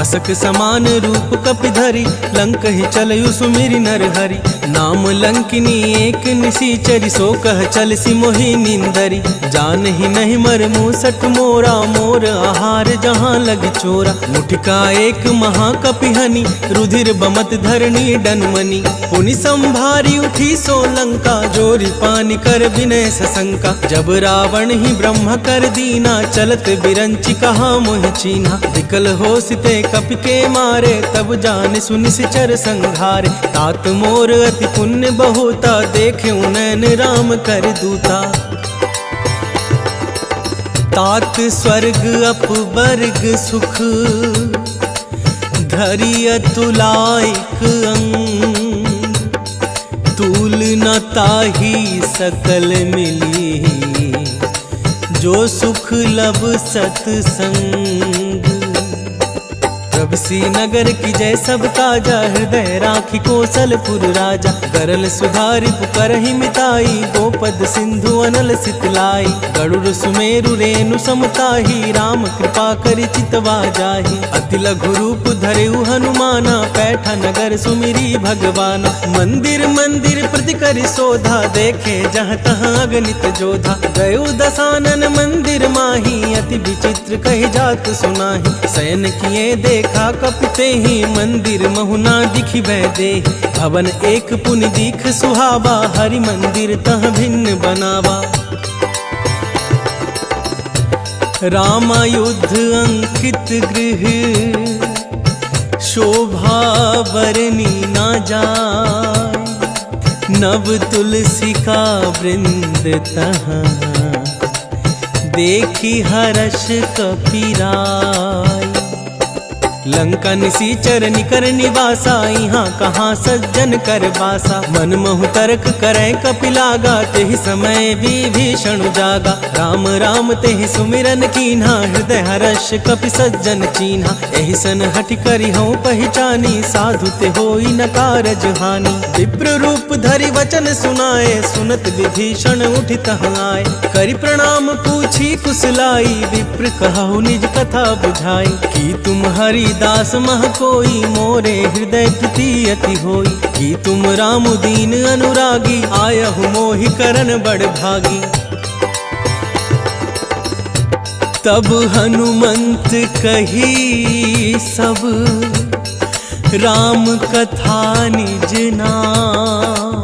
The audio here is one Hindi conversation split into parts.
मसक समान रूप कपिधरी, लंक ही चलयु सुमिरि नर हरि। नाम लंकिनी एक निशिचरी, सो कह चल सी मोहि निंदरी। जान ही नहीं मर मूसट मोरा, मोर आहार जहाँ लग चोरा। मुठिका एक महाकपिहनि, रुधिर बमत धरणी डनमनी। पुनि संभारी उठी सो लंका, जोरी पानी कर विनय सशंका। जब रावण ही ब्रह्म कर दीना, चलत बिरंचि कहा मोहि चीन्हा। विकल हो सिते कपि के मारे, तब जान सुनि सिचर संघारे। तात मोर अति पुण्य बहुता, देखे नैन राम कर दूता। तात स्वर्ग अपवर्ग सुख, धरि अतुलायक अंग। तूल न ताहि सकल मिली, जो सुख लब सतसंग। प्रभ श्रीनगर की जय सब काजा, हृदय राखी कौशलपुर राजा। गरल सुधारि पुकरहि मिताई, गोपद सिंधु अनल सितलाई। गरुड़ सुमेरु रेणु समताही, राम कृपा करि चितवा जाहि। अति लघु रूप धरेउ हनुमाना, पैठा नगर सुमिरी भगवाना। मंदिर मंदिर प्रति करि शोधा, देखे जहाँ तहाँ अगणित जोधा। गयो दसानन मंदिर माही, अति विचित्र कहि जात सुनाही। शयन किए देखा कपिते ही, मंदिर महुना दिखि वै देहि। भवन एक पुनि दीख सुहावा, हरि मंदिर तह भिन्न बनावा। रामायुध अंकित गृह, शोभा बरनी ना जाय। नव तुलसी का वृंद तहाँ, देखी हर्ष कपिराय। लंका निशिचर निकर निवासा, यहाँ कहाँ सज्जन कर बासा। मन महु तर्क करै कपिलागा, तेहि समय विभीषण जागा। राम राम तेहि सुमिरन कीन्हा, हृदय हर्ष कपि सज्जन चीन्हा। एहि सन हठि करि हऊँ पहचानी, साधु ते होई न कारज हानि। विप्र रूप धरि वचन सुनाए, सुनत विभीषण उठि तहाँ आए। करि प्रणाम पूछी कुशलाई, विप्र कहु निज कथा बुझाई। की तुम हरि दास मह कोई, मोरे हृदय प्रीति अति होई। कि तुम राम दीन अनुरागी, आयहु मोहि करन बड़ भागी। तब हनुमंत कही सब, राम कथा निज नाम।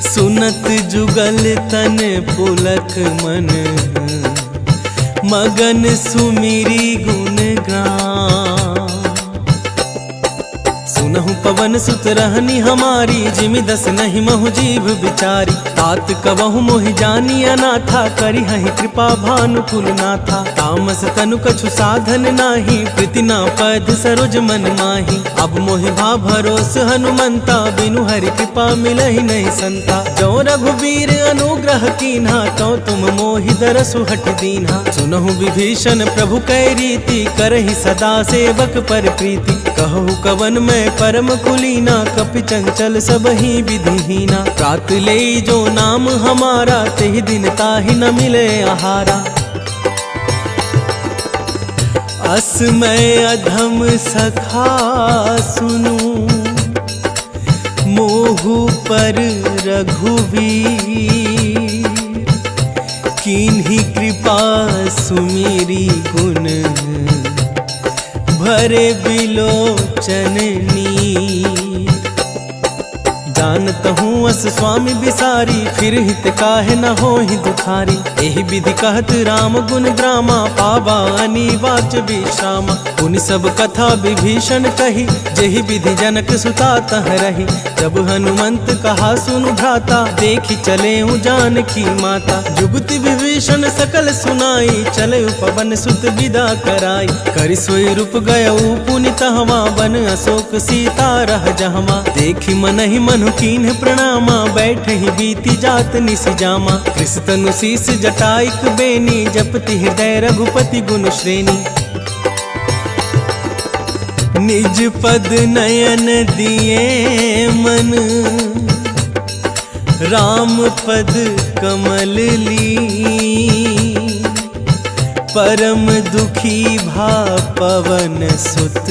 सुनत जुगल तन पुलक मन, मगन सुमिरी गुण गान। सुनहु पवन सुत रहनी हमारी, जिमि दस नहीं महु जीव बिचारी। तात कबहु मोहि जानी अनाथा, करि हहि कृपा भानुकुल नाथा। तामस तनु कछु साधन नाही, प्रीति ना पद सरोज मन माही। अब मोहि भा भरोस हनुमंता, बिनु हरि कृपा मिलहि नहीं संता। जो रघुवीर अनुग्रह कीन्हा, तो तुम मोहि दरसु हटि दीन्हा। सुनहु विभीषण प्रभु कै रीति, करहि सदा सेवक पर प्रीति। कहु कवन मैं परम कुलीना, कपि चंचल सबहि विधिहीना। प्रात ले जो नाम हमारा, तेहि दिन ताहि न मिले आहारा। असमय अधम सखा सुनु, मोहु पर रघुवीर। कीन्ही कृपा सुमिरी गुण, भरे बिलोचन नीर। जानत हूँ अस स्वामी बिसारी, फिर हित काहे न होहि दुखारी। एहि विधि कहत राम गुण ग्रामा, पावा अनिवाच विश्रामा। पुनि सब कथा विभीषण कही, जेहि विधि जनक सुता तह रही। जब हनुमंत कहा सुनु भ्राता, देखि चले जानकी माता। जुगति विभीषण सकल सुनाई, चले पवन सुत विदा कराई। करि सोई रूप गयऊ पुनि तहवा, बन अशोक सीता रह जहवा। देखि मनहि मनु कीन्ह प्रणामा, बैठ ही बीती जात निस जामा। कृष तनु शीस जटाइक बेनी, जपति हृदय रघुपति गुण श्रेणी। निज पद नयन दिए मन, राम पद कमल ली। परम दुखी भा पवन सुत,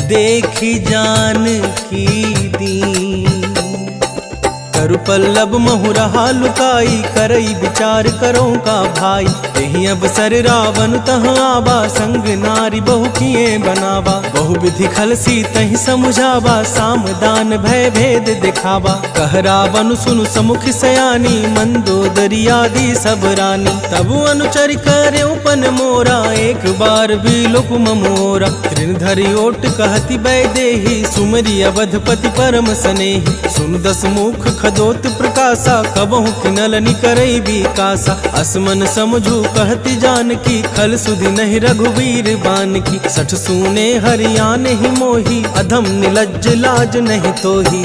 देखी जानकी दीन। करु पल्लव महु रहा लुकाई, करई विचार करो का भाई। तेहि अवसर रावण तह आवा, संग नारी बहु किए बनावा। बहु विधि खलसी तहि समुझावा, साम दान भय भेद दिखावा। कह रावण सुनु समुख सयानी, मंदोदरी आदि सब रानी। तब अनुचर कर्यो पन मोरा, एक बार भी लोक ममोरा। तृणधरि ओट कहति वैदेही, सुमरि अवधपति परम सनेही। सुन दस मुख खदोत प्रकाशा, कबहु किनल निकरई विकासा। असमन समझू कहति जानकी, खल सुधि नहीं रघुवीर बानकी। सठ सूने हरियाण ही मोही, अधम निलज्ज लाज नहीं तोही।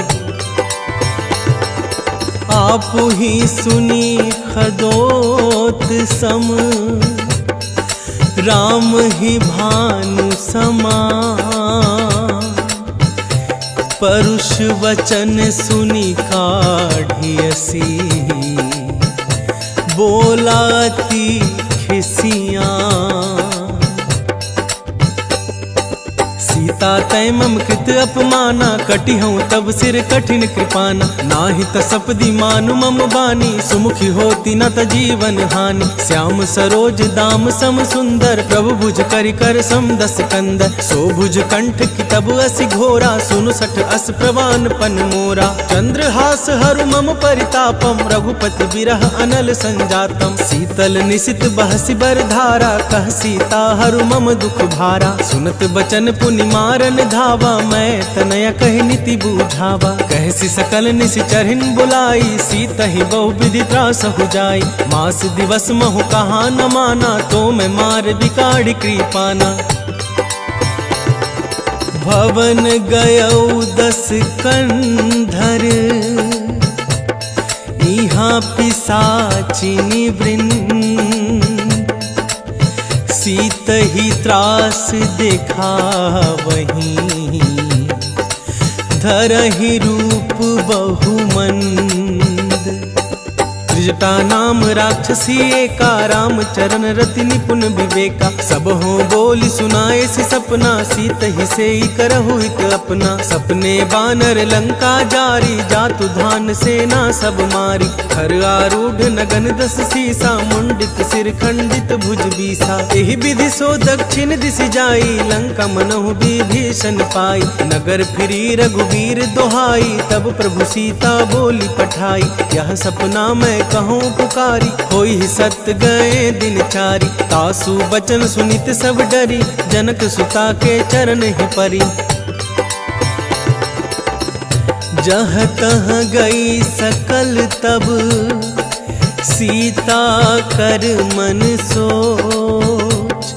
आपु ही सुनी खदोत सम, राम ही भानु समान। परुष वचन सुनी काढ़ियसी, बोलाती खिसियाँ। सीता तै मम कृत अपमाना, कटि हूँ तब सिर कठिन कृपाना। नाही त सपदी मानु मम बानी, सुमुखी होती न त जीवन हानि। श्याम सरोज दाम सम सुंदर, प्रभु भुज करि कर सम दस कंदर। सो भुज कंठ की तब असि घोरा, सुनु सठ अस प्रवान पन मोरा। चंद्रहास हरु मम परितापम, रघुपति बिरह अनल संजातम। शीतल निशित बहसि बर धारा, कह सीता हरु मम दुख भारा। सुनत बचन पुनि मारन धावा, मैं तनया कहि नीति बूझावा। कहसी सकल निशिचरहिन बुलाई, सीतहि बहु विधि त्रास हो जाई। मास दिवस महु कहा न माना, तो मैं मार बिगाड़ कृपाना। भवन गयौ दस कंधर, इहाँ पिशाचिनी वृंद। सीत ही त्रास दिखावहीं, धरहि रूप बहुमंद। त्रिजटा नाम राक्षसी एका, राम चरण रति निपुण विवेका। सब हो बोली सुनाए सि सपना, सीत ही से करहु हित अपना। सपने बानर लंका जारी, जातु धान सेना सब मारी। खर आरूढ़ नगन दस सीसा, मुंडित सिर खंडित भुज बीसा। एहि विधि सो दक्षिण दिशि जाई, लंका मनहु विभीषण पाई। नगर फिरी रघुवीर दोहाई, तब प्रभु सीता बोली पठाई। यह सपना मैं कहूँ पुकारी, होई ही सत्य गए दिन चारी। तासु बचन सुनित सब डरी, जनक सुता के चरण ही परी। जह तह गई सकल तब, सीता कर मन सोच।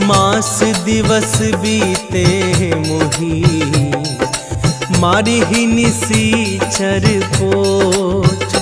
मास दिवस बीते मोही, मारी ही निसीचर पोच।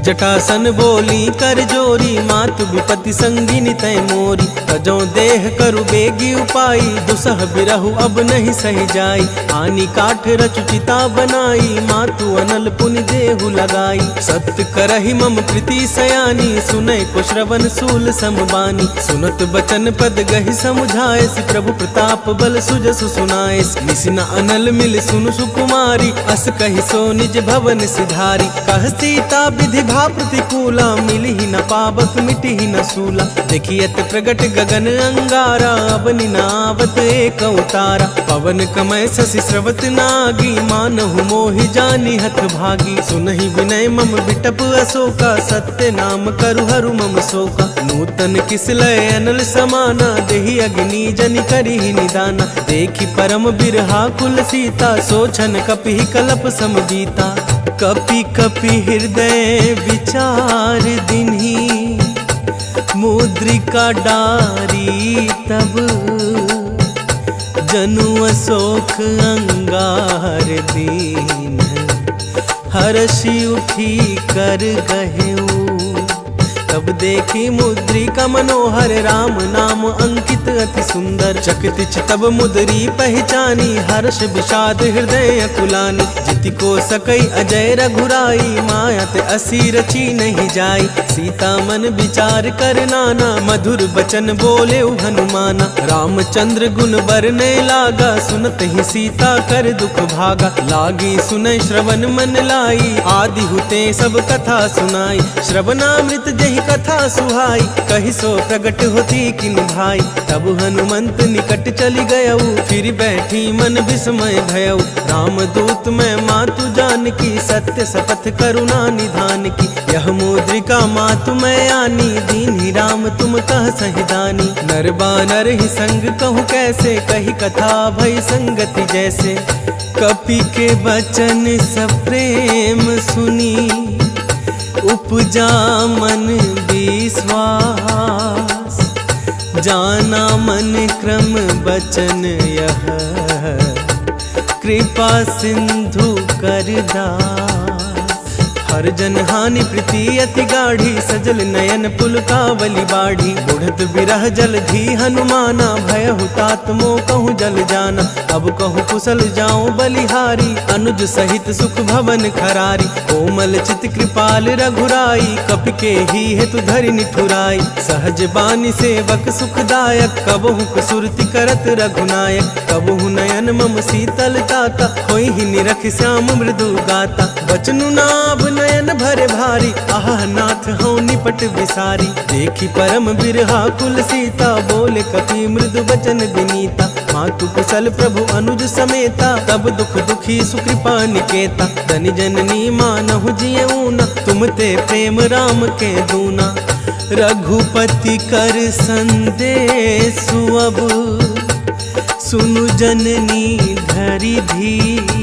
जटासन बोली कर जोरी, मातु विपति संगिनी तय मोरी। तजो देह करु बेगी उपाई, दुसह बिरहु अब नहीं सही जाई। आनी काठ रचु चिता बनाई, मातु अनल पुनि देहु लगाई। सत्य करहि मम प्रीति सयानी, सुनय को श्रवण सूल समबानी। सुनत बचन पद गहि समुझाए, प्रभु प्रताप बल सुजसु सुनाए। निसिना अनल मिल सुनु सुकुमारी, अस कहि सो निज भवन सिधारी। कह सीता विधि भा प्रतिकूला, मिली ही न पावक मिटी ही न सूला। देखियत प्रगट गगन अंगारा, अब निनावत एक अवतारा। पवन कमय शशि स्रवत नागी, मानहु मोहि जानी हत भागी। सुनहि विनय मम बिटप अशोका, सत्य नाम करु हरु मम शोका। नूतन किसलय अनल समाना, देहि अग्नि जनि करिहि निदाना। देखि परम बिरहा कुल सीता, सोचन कपिहि कलप सम बीता। कपि कपि हृदय विचार दिन्ही, मुद्रिका डारी तब। जनु अशोक अंगार दीन, हर्षि उठी कर गहेऊ। तब देखी मुद्रिका मनोहर, राम नाम अंकित अति सुंदर। चकित तब मुद्री पहचानी, हर्ष विषाद हृदय अकुलानी। जिति को सकई अजय रघुराई, माया ते असी रची नहीं जाई। सीता मन विचार कर नाना, मधुर बचन बोले हनुमाना। रामचंद्र गुण बरने लागा, सुनत ही सीता कर दुख भागा। लागी सुनै श्रवण मन लाई, आदि हुते सब कथा सुनाई। श्रवणामृत जहि कथा सुहाई, कहि सो प्रगट होती किन भाई। तब हनुमंत निकट चली गयऊ, फिर बैठी मन विस्मय भयऊ। रामदूत मैं मातु जानकी, सत्य शपथ करुणा निधान की। यह मुद्रिका मातु मैं आनी, दीन्ही राम तुम कह सहिदानी। नर बानर ही संग कहूँ कैसे, कही कथा भई संगति जैसे। कपि के वचन सप्रेम सुनी, उपजा मन विश्वास। जाना मन क्रम बचन यह, कृपा सिंधु कर दास। हर जन हानि प्रीति अति गाढ़ी, सजल नयन पुलकावली बाढ़ी। बुढ़त बिरह जल धी हनुमाना, भयहु तात मोह कहूँ जल जाना। अब कहूँ कुशल जाऊं बलिहारी, अनुज सहित सुख भवन खरारी। कोमल चित कृपाल रघुराई, कपि के ही हेतु धरि निठुराई। सहज बानी सेवक सुखदायक, कबहु सुरति करत रघुनायक। कबहु नयन मम शीतल ताता, होई ही निरख श्याम मृदु गाता। बचनु नाभ नयन भरे भारी, आह नाथ हूँ निपट विसारी। देखी परम बिरहा कुल सीता, बोले कपि मृदु बचन विनीता। मातु कुशल प्रभु अनुज समेता, तब दुख दुखी सुकृपा निकेता। धनि जननी मानहु जियऊना, तुम ते प्रेम राम के दूना। रघुपति कर संदेशु अब, सुनु जननी धरि धीर।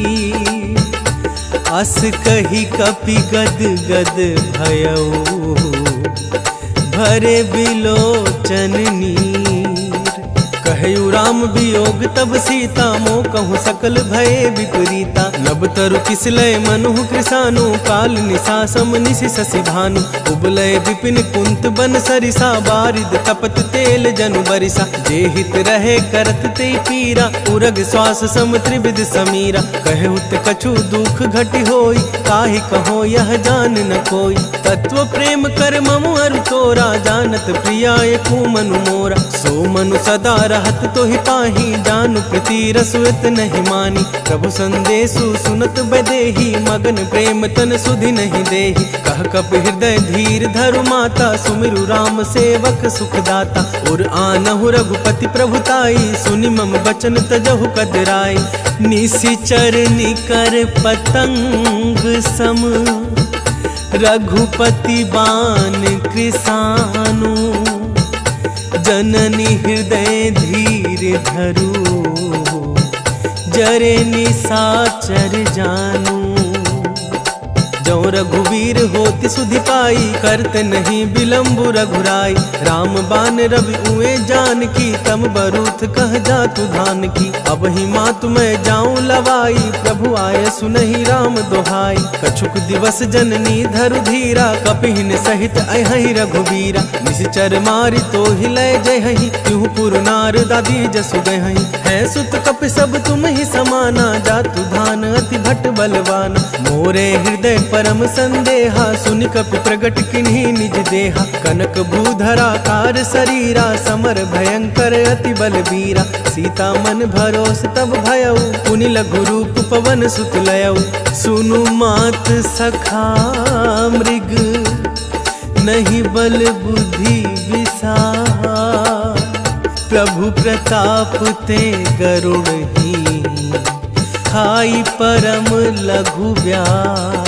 अस कही कपि गद गद भयऊ, भरे बिलोचन नीर। कहयु राम वियोग तब सीता, मोह कहूँ सकल भये विपरीता। नभ तरु किसलय मनुः कृसानु, काल निशा सम निशि शशि भानु। उबलय विपिन कुंत बन सरिसा, बारिद तपत तेल जनु बरिसा। जे हित रहे करत ते पीरा, उरग श्वास सम त्रिविध समीरा। कहु त कछु दुख घटि होई, काहि कहो यह जान न कोई। तत्व प्रेम कर ममु अरु तोरा, जानत प्रियाय को मनु मोरा। सो मनु सदा रहत तो ही पाही, जानु प्रीति रसुत नहीं मानी। प्रभु संदेशु सुनत बदेही, मगन प्रेम तन सुधि नहीं देही। कह कप हृदय धीर धरु माता, सुमिरु राम सेवक सुखदाता। और आनहु रघुपति प्रभुताई, सुनि मम बचन तजहु कदराई। निशिचर निकर पतंग सम, रघुपति बान कृसानु। जननी हृदय धीर धरु, जरे निशाचर जानू। जो रघुवीर होति सुधि पाई, करत नहीं विलम्बु रघुराई। राम बान रवि उए जान की, तम बरूथ कह जातु धान की। अब ही मातु मैं जाऊं लवाई, प्रभु आए सुनहि राम दोहाई। कछुक दिवस जननी धरु धीरा, कपिहिन सहित अहि रघुवीरा। निश्चर मारी तो ही लय जयहि, त्यों पुर नार दादी जसु गयहि। है सुत कपि सब तुम ही समाना, जातु धान अति भट बलवाना। मोरे हृदय परम संदेहा, सुनि कपि प्रगट किन्हीं निज देहा। कनक भूधरा कार शरीरा, समर भयंकर अति बलबीरा। सीता मन भरोस तब भयऊ, पुनि लघु रूप पवन सुत लयऊ। सुनु मात सखा मृग, नहीं बल बुद्धि विसार। प्रभु प्रताप ते गरुड़हि, खाई परम लघु ब्याल।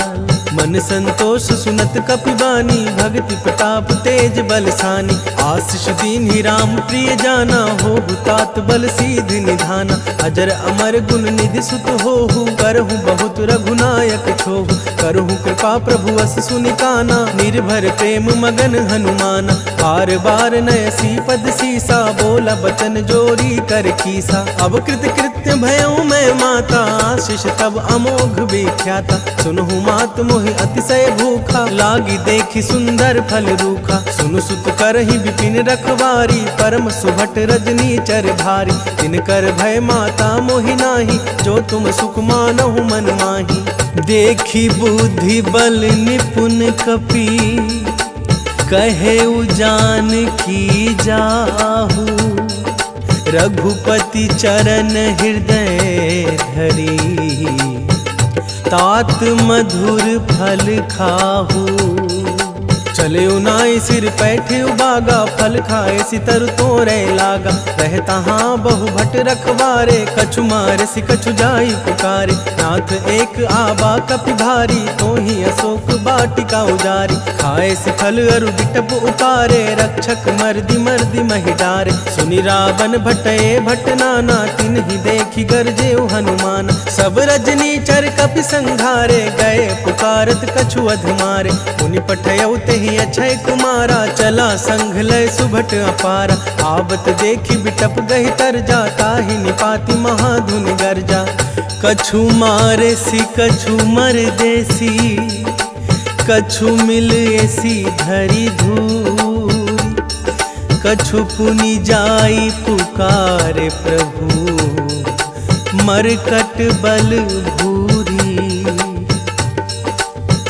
मन संतोष सुनत कपिबानी, भक्ति प्रताप तेज बलसानी। आशीष दीन ही राम प्रिय जाना, हो तात बल सीध निधाना। अजर अमर गुण निधि सुत होहु, करहु बहुत रघुनायक छोहु। करहु कृपा प्रभु अस सुनिकाना, निर्भर प्रेम मगन हनुमाना। बार बार नयसी पद सीसा, बोला बचन जोरी कर कीसा। अब कृत कृत्य भयऊ मैं माता, आशीष तब अमोघ विख्याता। सुनहु मात मोहि मोहि अतिशय भूखा, लागी देखी सुंदर फल रूखा। सुनु सुत करहि विपिन रखवारी, परम सुभट रजनी चर भारी। तिनकर भय माता मोहि नाही, जो तुम सुख मानहु मन माही। देखी बुद्धि बल निपुण कपि, कहे उजान की जाहू। रघुपति चरण हृदय धरी, तात मधुर फल खाहू। चले उनाई सिर पैठे उबागा, फल खाए सितर तोरे लागा। रहता हाँ बहु भट रखवारे, कछु मारे सि कछु जाई पुकारे। नाथ एक आबा कपि भारी, तो ही अशोक बाटिका उजारी। खाए सि फल अरु बिटप उतारे, रक्षक मर्दी मर्दी महि डारे। सुनि रावण भटए भट नाना, तिन्हि देखी गरजे हनुमान। सब रजनी चर कपि संघारे, गए पुकारत कछु अध मारे। पुनि पठयउ तेहि अक्षय कुमारा, चला संघ लय सुभट अपारा। आवत देखी बिटप गहि तर जा, ताहि निपाति महाधुनि गर्जा। कछु मारे सी कछु मर देसी, कछु मिल ऐसी धरी धूरी। कछु पुनि जाई पुकारे प्रभु, मरकट बल भूरी।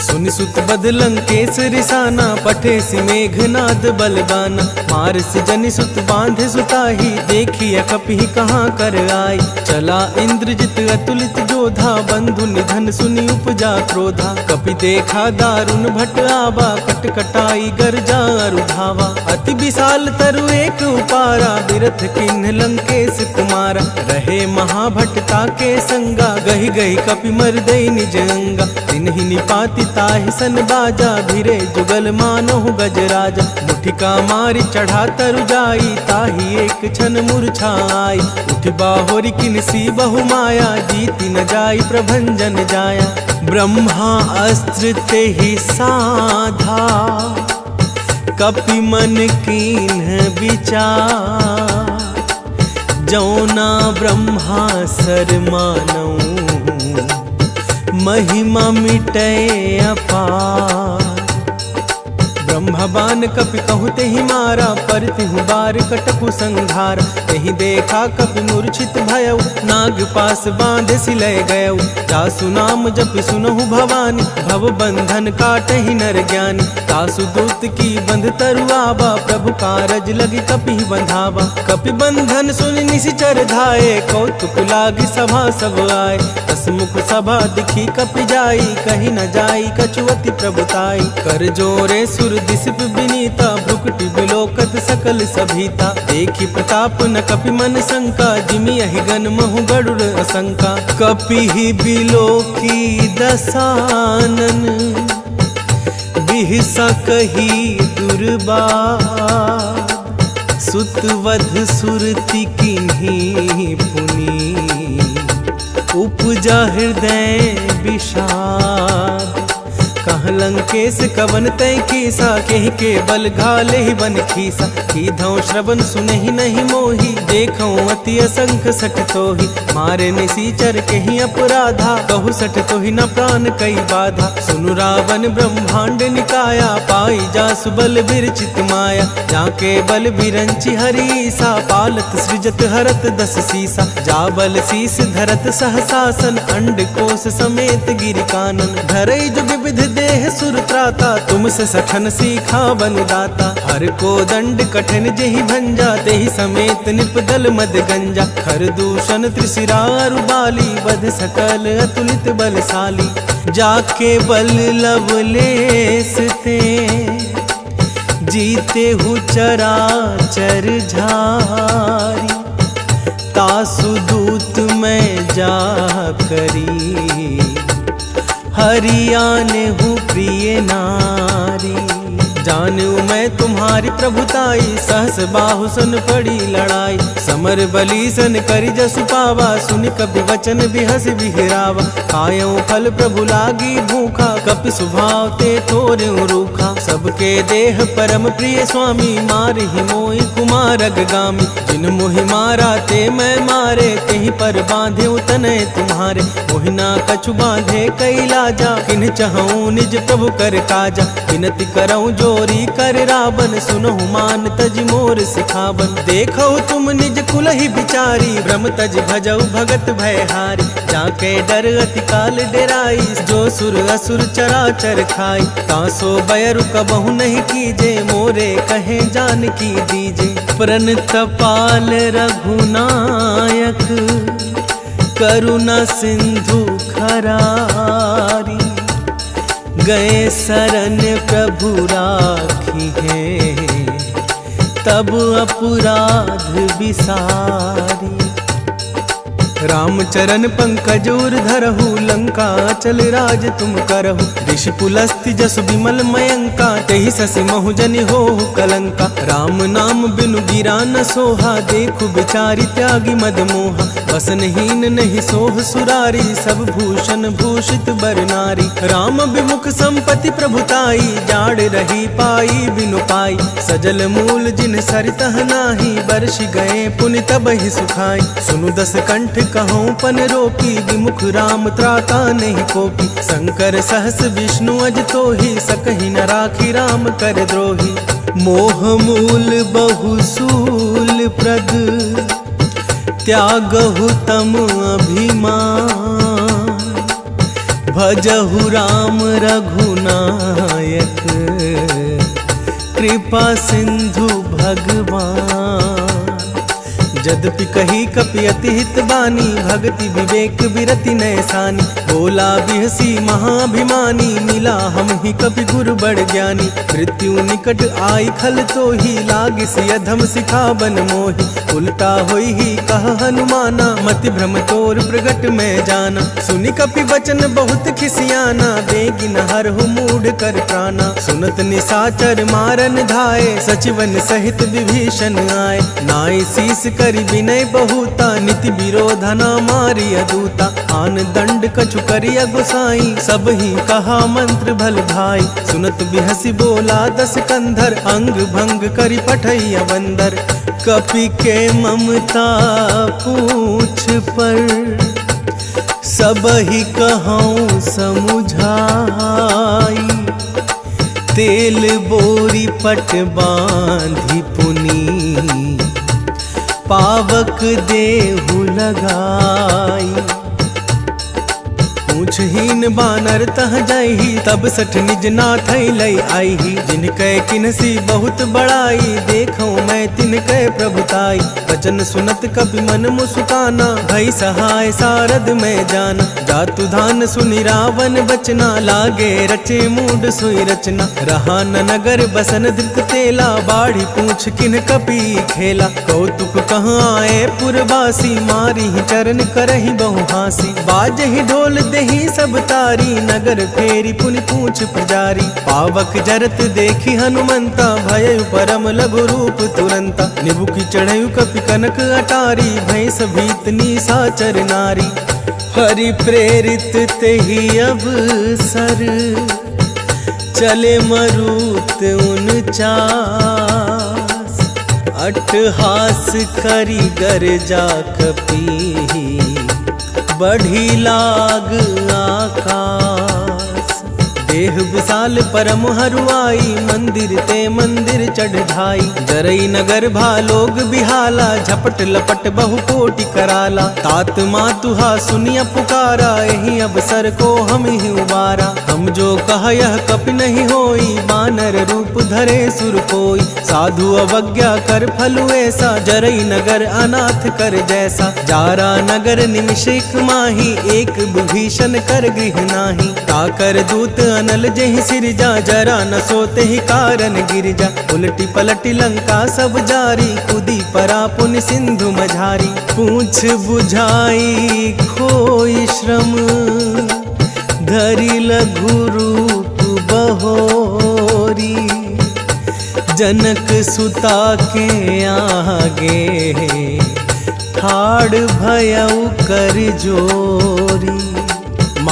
सुनि सुत बद लंकेश रिसाना, पठे सि मेघनाद बलबाना। मार सि जनि सुत बांधे सुताही, देखी कपिहि कहाँ कर आई। चला इंद्रजित अतुलित जोधा, बंधु निधन सुनि उपजा क्रोधा। कपि देखा दारुण भट आबा, कटकटाई गर्जा अरु धावा। अति विशाल तरु एक उपारा, बिरथ किन्ह लंकेश कुमारा। रहे महाभट ताके संगा, गहि गहि कपि मर्दई निज अंगा। तिन्हि निपाति ताहि सन बाजा, भिरे जुगल मानहु गजराजा। मुठिका मारी चढ़ा तरु जाई, ताहि एक क्षण मूर्छाई। उठि बाहोरी किनसी बहु माया, जीति न जाई प्रभंजन जाया। ब्रह्मा अस्त्र तेहि साधा, कपि मन कीन्ह विचार। जौना ब्रह्मा सर मानऊ, महिमा मिटे अपार। ब्रह्मबान कपि कहु तेहि मारा, परतिहु बार कटकु संघार। तेहि देखा कपि मूर्छित भयउ, नाग पास बांधे सिलय गयउ। जासु नाम जप सुनहु भवानी, भव बंधन काटहि नर ज्ञानी। तासु दूत की बंध तरु आबा, प्रभु कारज लगी कपि बंधावा। कपि बंधन सुनि निशिचर धाये, कौतुक लागी सभा सब आए। हसमुख सभा दिखी कपि जाई, कहीं न जाई कछुअति प्रभुताई। कर जोरे सुर दिसिप विनीता, भ्रुकुटि बिलोकत सकल सभीता। देखी प्रताप न कपि मन शंका, जिमि यहि गन महु गरुड़ असंका। कपि ही बिलोकी दसानन, बिहसा कही दुर्बार। सुतवध सुरति किन्ही पुनी, उपजा हृदय विषाद। कह लंकेश कवन तय कीसा, केहि के बल घाले ही बन खीसा। कीधौ श्रवण सुनहि नहीं मोही, देखौ अति असंख सठ तोहि। मारे निसीचर केहि अपराधा, कहु सठ तोहि न प्राण कई बाधा। सुनु रावण ब्रह्मांड निकाया, पाई जासु बल विरचित माया। जाके बल बिरंचि हरीसा, पालत सृजत हरत दस सीसा। जा बल शीस धरत सहसासन, अंड कोश समेत गिरि कानन। धरई जुग विविध देह सुर त्राता, तुमसे सठन सीखा बनुदाता। हर को दंड कठिन जेहि भंजा, तेहि समेत निपदल मद गंजा। खर दूषण त्रिशिरारु बाली, बध सकल अतुलित बलशाली। जाके बल लवलेस ते, जीते हु चराचर झारी। तासु दूत मैं जा करी, हरियाने हूँ प्रिय नारी। जानू मैं तुम्हारी प्रभुताई, सहस बाहु सुन पड़ी लड़ाई। समर बलि सन करि जसु पावा, सुनि कपि वचन बिहस बिहरावा। खायौ फल प्रभु लागी भूखा, कपि स्वभाव ते थोरहु रूखा। सबके देह परम प्रिय स्वामी, मारहि मोहि कुमार अगगामी। जिन मोहि मारा ते मैं मारे, कहीं पर बांधे उतने तुम्हारे। मोहिना कछु बांधे कई लाजा, किन चहूँ निज प्रभु कर काजा। विनती करऊँ जोरी कर रावण, सुनहु मान तज मोर सिखावन। देखो तुम निज कुल ही बिचारी, ब्रह्म तज भजऊ भगत भयहारी। जाके डर अति काल डेराई, जो सुर असुर चराचर खाई। तासो बैरु कबहु नहीं कीजे, मोरे कहे जान की दीजे। प्रणतपाल रघुनायक, करुणा सिंधु खरारी। गए शरण प्रभु राखी है, तब अपराध विसारी। रामचरण पंकज उर धरहु, लंका चल राज तुम करहु। ऋषि पुलस्त्य जसु विमल मयंका, तेहि ससि महु जनि होहु कलंका। राम नाम बिनु गिरा न सोहा, देखु बिचारी त्यागी मद मोहा। वसनहीन नहीं सोह सुरारी, सब भूषण भूषित बर नारी। राम विमुख संपत्ति प्रभुताई, जाड़ रही पाई बिनु पाई। सजल मूल जिन सरितह नाही, बरसि गए पुनि तबहि सुखाई। सुनु दस कंठ कहूँ पन रोकी, विमुख राम त्राता नहीं कोपी। शंकर सहस विष्णु अज तोहि, सकहि न राखी राम कर द्रोही। मोह मूल बहुसूल प्रद, त्यागहु तम अभिमान। भजहु राम रघुनायक, कृपा सिंधु भगवान। यद्यपि कही कपि अति हित बानी, भक्ति विवेक विरति नैसानी। बोला बिहसी महाभिमानी, मिला हम ही कपि गुरु बड़ ज्ञानी। मृत्यु निकट आई खल तो ही, लाग सिय अधम सिखावन मोहि। उल्टा होई ही कह हनुमाना, मति भ्रम तोर प्रगट में जाना। सुनि कपि वचन बहुत खिसियाना, बेगिन हरहु मूढ़ कर प्राणा। सुनत निशाचर मारन धाये, सचिवन सहित विभीषण आए। नाई शीस करि विनय बहुता, नीति विरोधा न मारी अदूता। आन दंड कछु करिया गुसाई, सब ही कहा मंत्र भल भाई। सुनत बिहसी बोला दस कंधर, अंग भंग करि पठैया बंदर। कपि के ममता पूछ पर, सब ही कहूँ समुझाई। तेल बोरी पट बांधी पुनी, पावक देहु लगाई। पूछहीन बानर तह जाही, तब सठ निज नाथ लई आईही। जिनकै किनसी बहुत बड़ाई, देखो मैं तिनकै प्रभुताई। वचन सुनत कपि मन मुस्काना, भई सहाय सारद में जाना। जातु धान सुनि रावण बचना, लागे रचे मूड सोई रचना। रहा न नगर बसन धृत तेला, बाढ़ी पूछ किन कपि खेला। कौतुक कहाँ आए पुरवासी, मारी चरण करहि बहु हासी। बाजहि ढोल देहि सब तारी, नगर फेरी पुनि पूछ पुजारी। पावक जरत देखी हनुमंता, भयउ परम लघु रूप तुरंता। निबुकि चढ़यु कपि कनक अटारी, भैंस भीतनी साचर नारी। हरि प्रेरित तेहि अवसर, चले मरुत 49। अट्टहास करि गरजा कपि, बढ़ी लाग आकाश। देह विशाल परम हरुआई, मंदिर ते मंदिर चढ़ ढाई। जरई नगर भालोग बिहाला, झपट लपट बहु कोटि कराला। तात मातुहा सुनिया पुकारा, यही अवसर को हम ही उबारा। हम जो कह यह कपि नहीं होई, बानर रूप धरे सुर कोई। साधु अवज्ञा कर फलु ऐसा, जरई नगर अनाथ कर जैसा। जारा नगर निमिषिक माही, एक विभीषण कर गृह नाही। ताकर दूत अनल जेहि सिरजा, जरा न सोते ही कारण गिरजा। उलटी पलटी लंका सब जारी, कूदी परा पुनि सिंधु मझारी। पूछ बुझाई खोई श्रम, धरि लघु रूप बहोरी। जनक सुता के आगे, ठाड़ भयउ कर जोरी।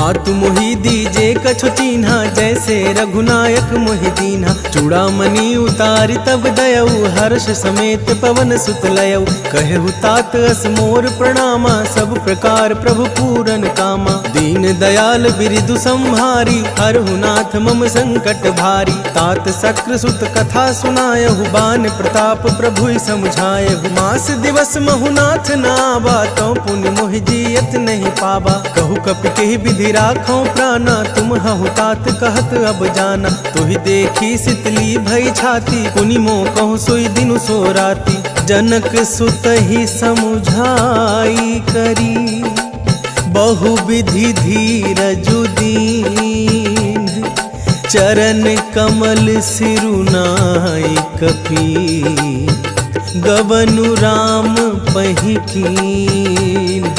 मातु मोहि दीजे कछु चीन्हा, जैसे रघुनायक मोहि दीन्हा। चूड़ामणि उतारि तब दयऊ, हर्ष समेत पवन सुत लयऊ। कहु तात अस मोर प्रणामा, सब प्रकार प्रभु पूरन कामा। दीन दयाल बिरिदु संहारी, हरहु नाथ मम संकट भारी। तात शक्र सुत कथा सुनायहु, बान प्रताप प्रभु समझायहु। मास दिवस महु नाथ नावा, तो पुण्य मोहि जियत नहीं पावा। कहु कपि केहि विधि राखो प्राणा, तुम हहु तात कहत अब जाना। तुहि देखी सितली भई छाती, पुनि मो कहु सोई दिनु सो राती। जनक सुत ही समुझाई करी, बहु विधि धीरजु दीन। चरण कमल सिरुनाई कपि, गवनु राम पहि कीन।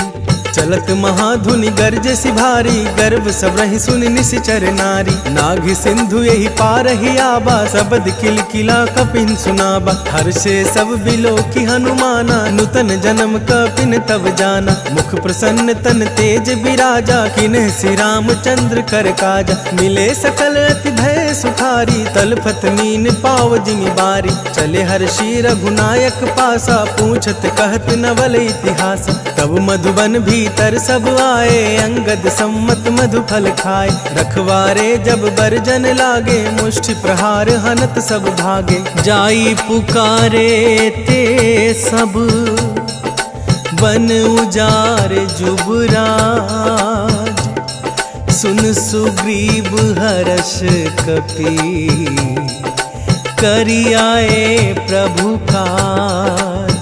चलत महाधुनि गर्ज सिभारी, गर्भ सब रहि सुनि निश्चर नारी। नाघ सिंधु यही पारहि आबा, सबद किलकिला कपिन सुनाबा। हर्षे सब बिलो की हनुमाना, नूतन जन्म कपिन तब जाना। मुख प्रसन्न तन तेज बिराजा, किन्ह श्री रामचंद्र कर काजा। मिले सकल अति भय सुखारी, तलफत मीन पाव जिमि बारी। चले हर्षि रघुनायक पासा, पूछत कहत नवल इतिहास। तब मधुबन भीतर सब आए, अंगद सम्मत मधु फल खाए। रखवारे जब बरजन लागे, मुष्टि प्रहार हनत सब भागे। जाई पुकारे ते सब, बन उजार जुबराज। सुन सुग्रीव हर्ष कपि, करि आए प्रभु काज।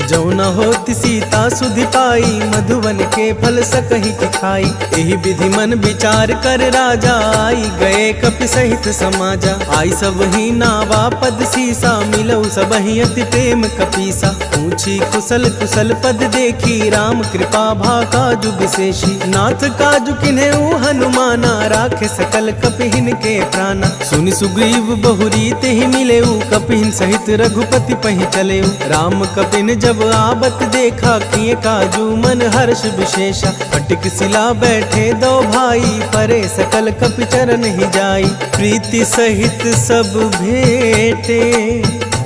जो न होति सीता सुधि पाई, मधुवन के फल सकहि खाई। एहि विधि मन विचार कर राजा, आई गए कपि सहित समाजा। आई सब ही नावा पद सीसा, मिलऊ सब ही अति प्रेम कपीसा। पूछी कुशल कुशल पद देखी, राम कृपा भा काजु विशेषी। नाथ काजु किन्हेउ हनुमाना, राखे सकल कपिहिन के प्राणा। सुनि सुग्रीव बहुरी तेहि मिलेऊ, कपिहिन सहित रघुपति पहि चलेऊ। राम कपिन जब आबत देखा, किए काजू मन हर्ष विशेषा। फटिक सिला बैठे दो भाई, परे सकल कपि चरण ही जाई। प्रीति सहित सब भेटे,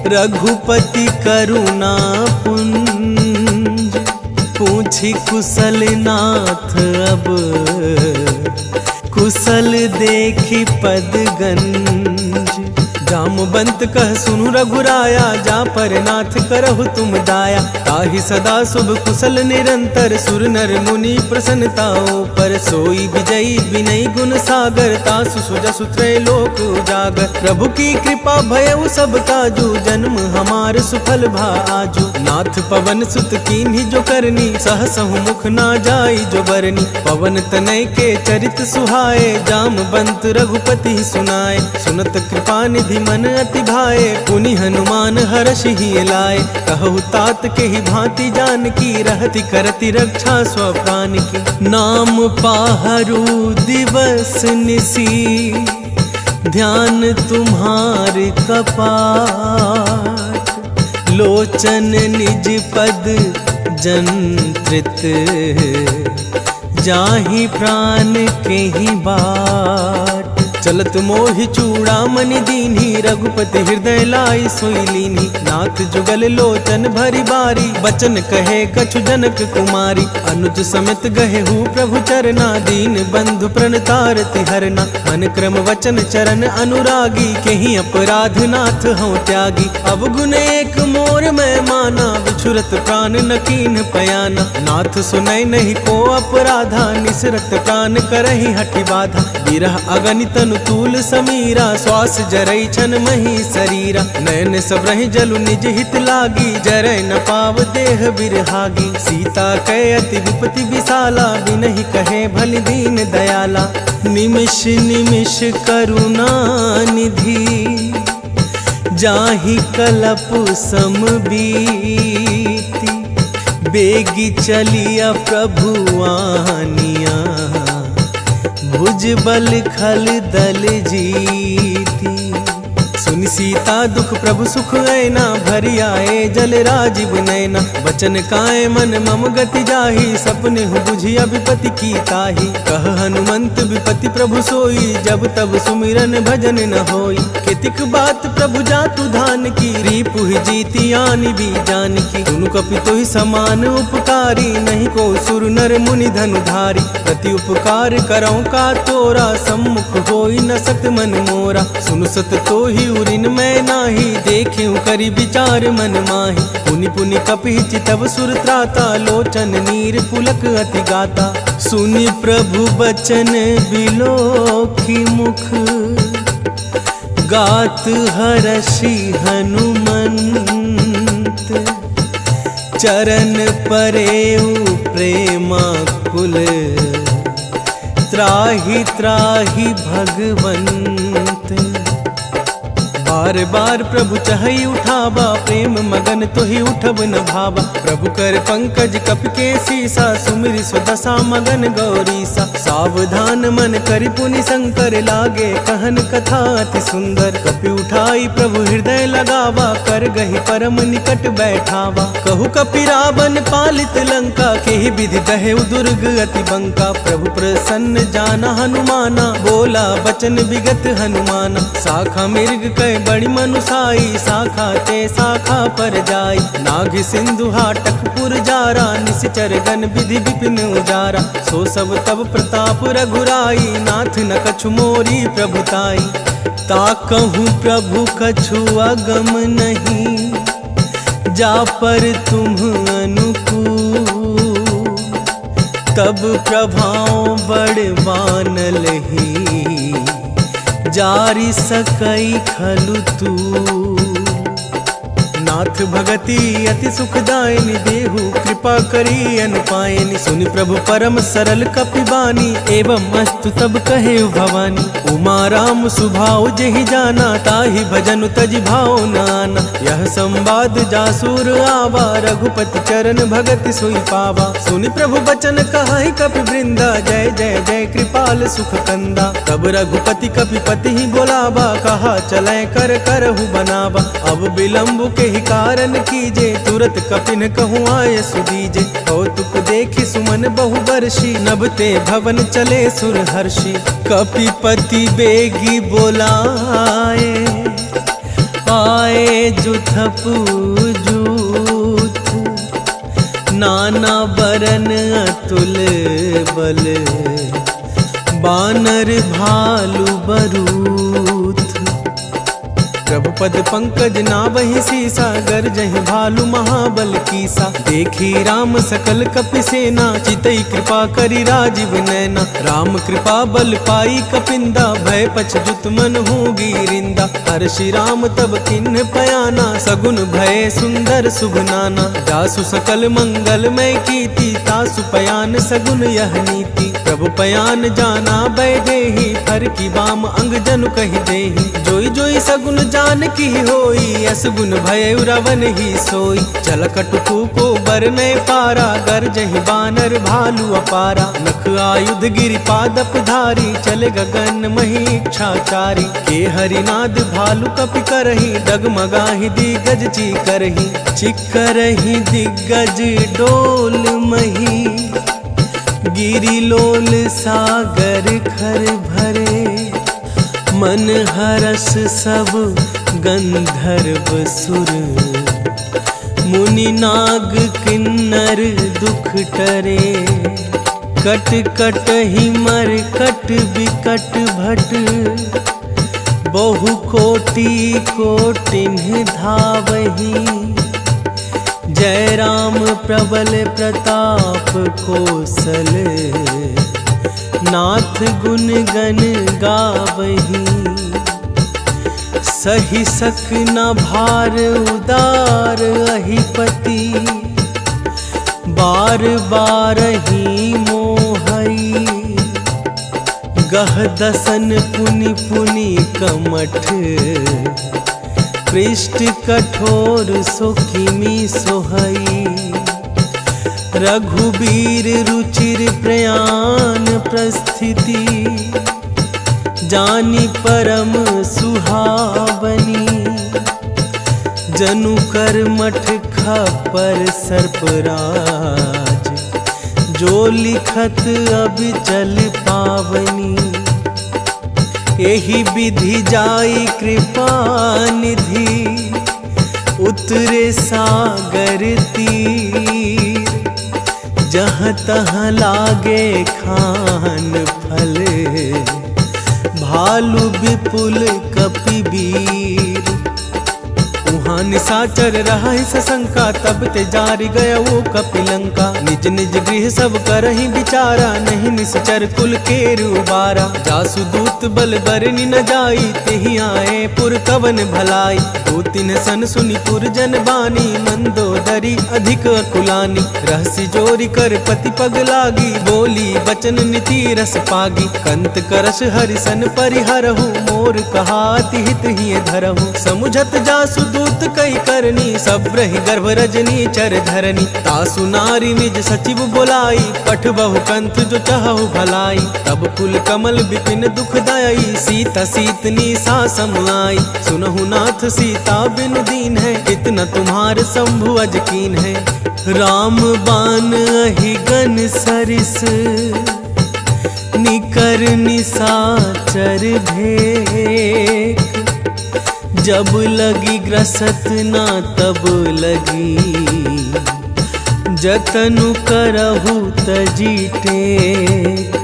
रघुपति करुणा पुंज। पूछी कुशल नाथ अब, कुशल देखी पद गंज। जामवंत कह सुनु रघुराया, जा पर नाथ करहु तुम दाया। ताहि सदा शुभ कुशल निरंतर, सुर नर मुनि प्रसन्नताओ पर। सोई विजयी विनय गुण सागर, तासु सुजसु त्रैलोक उजागर। प्रभु की कृपा भयउ सब काजू, जन्म हमार सुफल भा आजू। नाथ पवन सुत कीन्ही जो करनी, सहसहु मुख ना जाई जो बरनी। पवन तनय के चरित सुहाए, जामवंत रघुपति सुनाए। सुनत कृपा निधि मन अति भाए, पुनि हनुमान हर्ष ही लाए। कहु तात के ही भांति जानकी, रहति करति रक्षा स्वप्रान की। नाम पाहरु दिवस निसी, ध्यान तुम्हार कपाट। लोचन निज पद जंत्रित, जाहि प्राण के ही बाट। चलत मोहि चूड़ामणि दीन्ही, रघुपति हृदय लाई सोई लीन्ही। नाथ जुगल लोचन भरी बारी, बचन कहे कछु जनक कुमारी। अनुज समेत गहेहु प्रभु चरना, दीन बंधु प्रणतारति हरना। मन क्रम वचन चरण अनुरागी, केहि अपराध नाथ हूँ त्यागी। अवगुण एक मोर मैं माना, बिछुरत प्राण न कीन्ह पयाना। नाथ सुनय नहीं को अपराधा, निसरत प्राण करहि हठि बाधा। बिरह अगणित अनुकूल समीरा, श्वास जरई छन मही शरीरा। नयन सब रहि जलु निज हित लागी, जरय न पाव देह बिरहागी। सीता कै अति विपति विशाला, बिनहि कहे भलि दीन दयाला। निमिष निमिष करुणा निधि, जाहि कलप सम बीती। बेगी चलिया प्रभु आनिया, भुज बल खल दल जीती। सुनि सीता दुख प्रभु सुख ऐना, भरी आए जल राजीव नैना। बचन काए मन मम गति जाहि, सपने हूँ बुझिया विपति की ताहि। कह हनुमंत विपति प्रभु सोई, जब तब सुमिरन भजन न होई। कितिक बात प्रभु जातु धान की, रीपु ही जीती आनी भी जान की। तुनु कपि तो ही समान उपकारी, नहीं को सुर नर मुनि धनुधारी। प्रति उपकार करौ का तोरा, सम्मुख होई न सत मन मोरा। सुनु सत तो ही उरिन मैं नाही, देखियो करी विचार मन माही। पुनि पुनि कपि चितव सुर त्राता, लोचन नीर पुलक अति गाता। सुनि प्रभु बचन बिलोकी मुख, गात हरषि हनुमंत। चरण परेउ प्रेमाकुल, त्राहि त्राहि भगवंत। बार बार प्रभु चहई उठावा, प्रेम मगन तो ही उठब न भावा। प्रभु कर पंकज कप के सीसा, सुमिरि स्वदशा मगन गौरीसा। सावधान मन करि पुनि शंकर, लागे कहन कथा अति सुंदर। कपि उठाई प्रभु हृदय लगावा, कर गहि परम निकट बैठावा। कहु कपि रावण पालित लंका, केहि विधि दहेउ दुर्ग अति बंका। प्रभु प्रसन्न जाना हनुमाना, बोला बचन विगत हनुमाना। शाखा मृग कै बड़ी मनुसाई, शाखा ते शाखा पर जाई। नाग सिंधु हाटकपुर जारा, निश्चर गण विधि विपिन उजारा। सो सब तब प्रताप रघुराई, नाथ न कछु मोरी प्रभुताई। ताकहु प्रभु कछु अगम नहीं, जा पर तुम अनुकूल। तब प्रभाव बड़ बानल ही, जारी सकई खलु तू। नाथ भगति अति सुखदायनि, देहु कृपा करी अनुपायनि। सुनि प्रभु परम सरल कपिबानी, एवं अस्तु तब कहे भवानी। उमा राम सुभाव जेहि जाना, ताहि भजन तजि भाव नाना। यह संवाद जासुर आवा, रघुपति चरण भगति सोई पावा। सुनि प्रभु बचन कहाई कपि वृंदा, जय जय जय कृपाल सुख कंदा। तब रघुपति कपिपति ही बोलावा, कहा चलै कर करहु बनावा। अब विलंब के ही कारण कीजे, तुरत कपिन कहूँ आय सुदीजे। कौतुक देखि सुमन बहु बरसी, नभते भवन चले सुर हर्षि। कपिपति बेगी बोलाए, आए जुथपु जूथ। नाना बरन अतुल बल, बानर भालु बरूथ। प्रभु पद पंकज नावहि सीसा, गरजहि भालु महाबल कीसा। देखी राम सकल कपि सेना, चितई कृपा करि राजीव नैना। राम कृपा बल पाई कपिंदा, भय पछजुत मन हो गिरिंदा। हर्षि राम तब किन्ह पयाना, सगुन भय सुंदर शुभ नाना। जासु सकल मंगल मय कीर्ति, तासु पयान सगुन यह नीति। प्रभु पयान जाना बैदेहि, हर की बाम अंग जनु कहि देहि। जोई जोई सगुन जान की होई, असगुन भय रावण ही सोई। चल कटुकु को बरने पारा, गरजहि बानर भालु अपारा। नख आयुध गिरि पादप धारी, चले गगन मही इच्छाचारी। के हरिनाद भालु कपि करही, डगमगाहि दिग्गज ची करही। चिक्करहि दिग्गज डोल मही, गिरि लोल सागर खर भरे। मन हरस सब गंधर्व सुर, मुनि नाग किन्नर दुख टरे। कट कट ही मर कट बिकट भट, बहु कोटि कोटिन्ह धावही। जय राम प्रबल प्रताप कौशल, नाथ गुण गण गावही। सही सक न भार उदार अहिपति, बार बार ही मोहई। गह दसन पुनि पुनि कमठ, पृष्ठ कठोर सोखिमी सोहई। रघुबीर रुचिर प्रयाण प्रस्थिति, जानी परम सुहावनी, जनु कर मठ खपर सर्पराज, जो लिखत अब चल पावनी। यही विधि जाई कृपा निधि, उतरे सागर तीर, जहाँ तहाँ लागे खान फल, भालू विपुल कपिवीर। वहाँ निशाचर रहा सशंका, तब ते जारी गया वो कपिलंका। निज निज गृह सब करहि विचारा, नहीं निश्चर कुल केर उबारा। जासु दूत बल बरनि न जाई, तेहि आए पुर कवन भलाई। दो तीन सन सुनि पुर जन बानी, मंदोदरी अधिक अकुलानी। रहसि जोरी कर पति पग लागी, बोली बचन नीति रस पागी। कंत करश हरिसन परिहरहु, मोर कहाति हित ही धरहु। समुझत जासु दूत कई करनी, सब रही गर्भ रजनी चर धरनी। तासु नारी निज सचिव बोलाई, पठ बहु कंत जो चाहु भलाई। तब कुल कमल विपिन दुखदाई, सीता सीतनी सा समाई। सुनहु नाथ सीता बिनु दीन है, इतना तुम्हार शंभु अजकीन है। राम बान अहिगन सरिस, निकर निशाचर भेक। जब लगी ग्रसत ना तब लगी, जतनु करहु तजी टेक।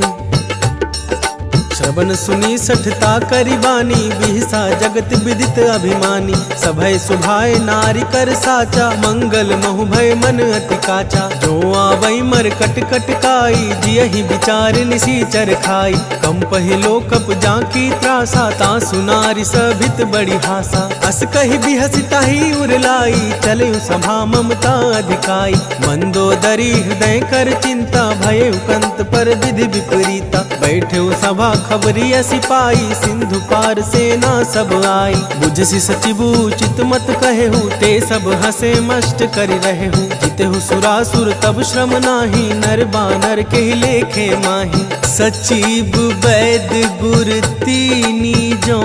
श्रवण सुनी सठता करिबानी, बिहसा जगत विदित अभिमानी। सभय सुभाय नारी कर साचा, मंगल महु भय मन अति काचा। जो आवै मर कट कट काई, जियहि विचार निसीचर खाई। कम पहिलो कप जाकी त्रासा, तासु नारी सभित बड़ी हासा। अस कहि बिहसि ताहि उरलाई, चले सभा ममता अधिकाई। मंदोदरी हृदय कर चिंता, भय कंत पर विधि विपरीता। बैठे सभा खबरिया सिपाही, सिंधु पार सेना सब आई। बुझसि सचिबु चित मत कहेहु, ते सब हसे मष्ट करि रहेहु। जितेहु सुरासुर तब श्रम नाही, नर बानर के लेखे माही। सचिव वैद गुर तीनी जो,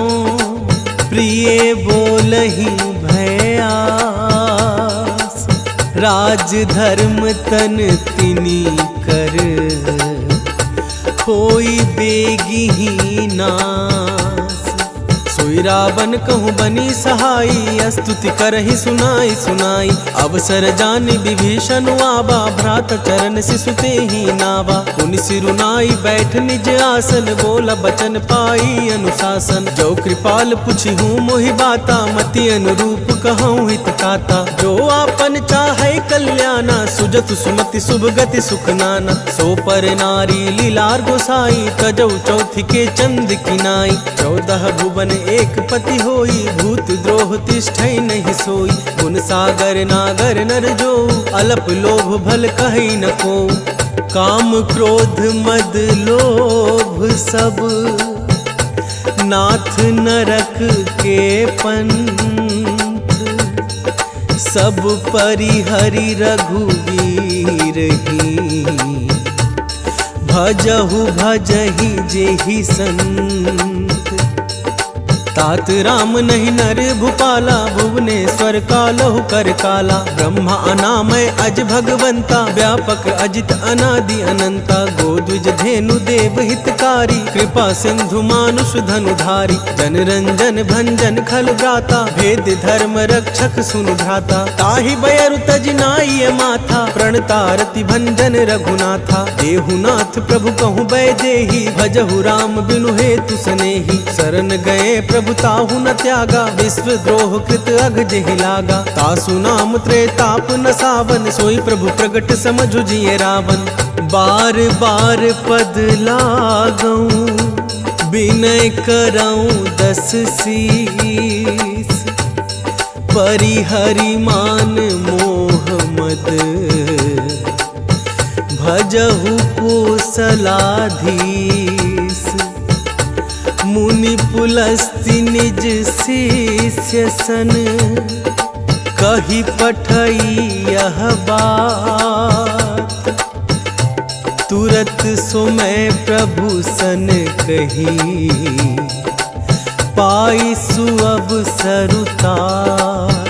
प्रिय बोलहि भयास। राज धर्म तन तिनी कर, कोई बेगी नास। सोई रावण कहूँ बनी सहाई, स्तुति करहि सुनाई सुनाई। अवसर जानि विभीषण आवा, भ्रात चरण सिसुते ही नावा। पुनि सिरुनाई बैठ निज आसन, बोला बचन पाई अनुशासन। जो कृपाल पुछि हूँ मोहि बाता, मति अनुरूप कहूँ हित काता। जो आपन चाहे कल्याणा, सुजत सुमति शुभ गति सुख नाना। सो पर नारी लीलार गोसाई, तजौ चौथी के चंद किनाई। 14 भुवन एक पति होई, भूत द्रोह तिष्ठै नहीं सोई। गुण सागर नागर नर जो, अलप लोभ भल कहि न को। काम क्रोध मद लोभ सब, नाथ नरक के पंथ। सब परिहरि रघुवीर ही, भजहु भजहि जेहि संत। तात राम नहीं नर भूपाला, भुवनेश्वर कालहु कर काला। ब्रह्मा अनामय अज भगवंता, व्यापक अजित अनादि अनंता। गोद्विज धेनु देव हितकारी, कृपा सिंधु मानुष धनुधारी। जन रंजन भंजन खल भ्राता, भेद धर्म रक्षक सुनु भ्राता। ताहि बयरु तज नाई माथा, प्रणतारति भंजन रघुनाथा। देहुनाथ प्रभु कहूँ बैदेही, भजहु राम बिनु हेतु सनेही। शरण गए प्रभु ताहु न त्यागा, विश्व द्रोह कृत अघ जेहि लागा। तासु नाम त्रेताप न सावन, सोई प्रभु प्रगट समझु जिये रावण। बार बार पद लागऊं, विनय करऊं 10 शीस। परिहरि मान मोह मद, भजहु कोसलाधीश। मुनि पुलस्ति निज शिष्य सन, कही पठई यह बात। तुरत मूरत सो मैं प्रभु सन कही, पाई सुअब सरुतात।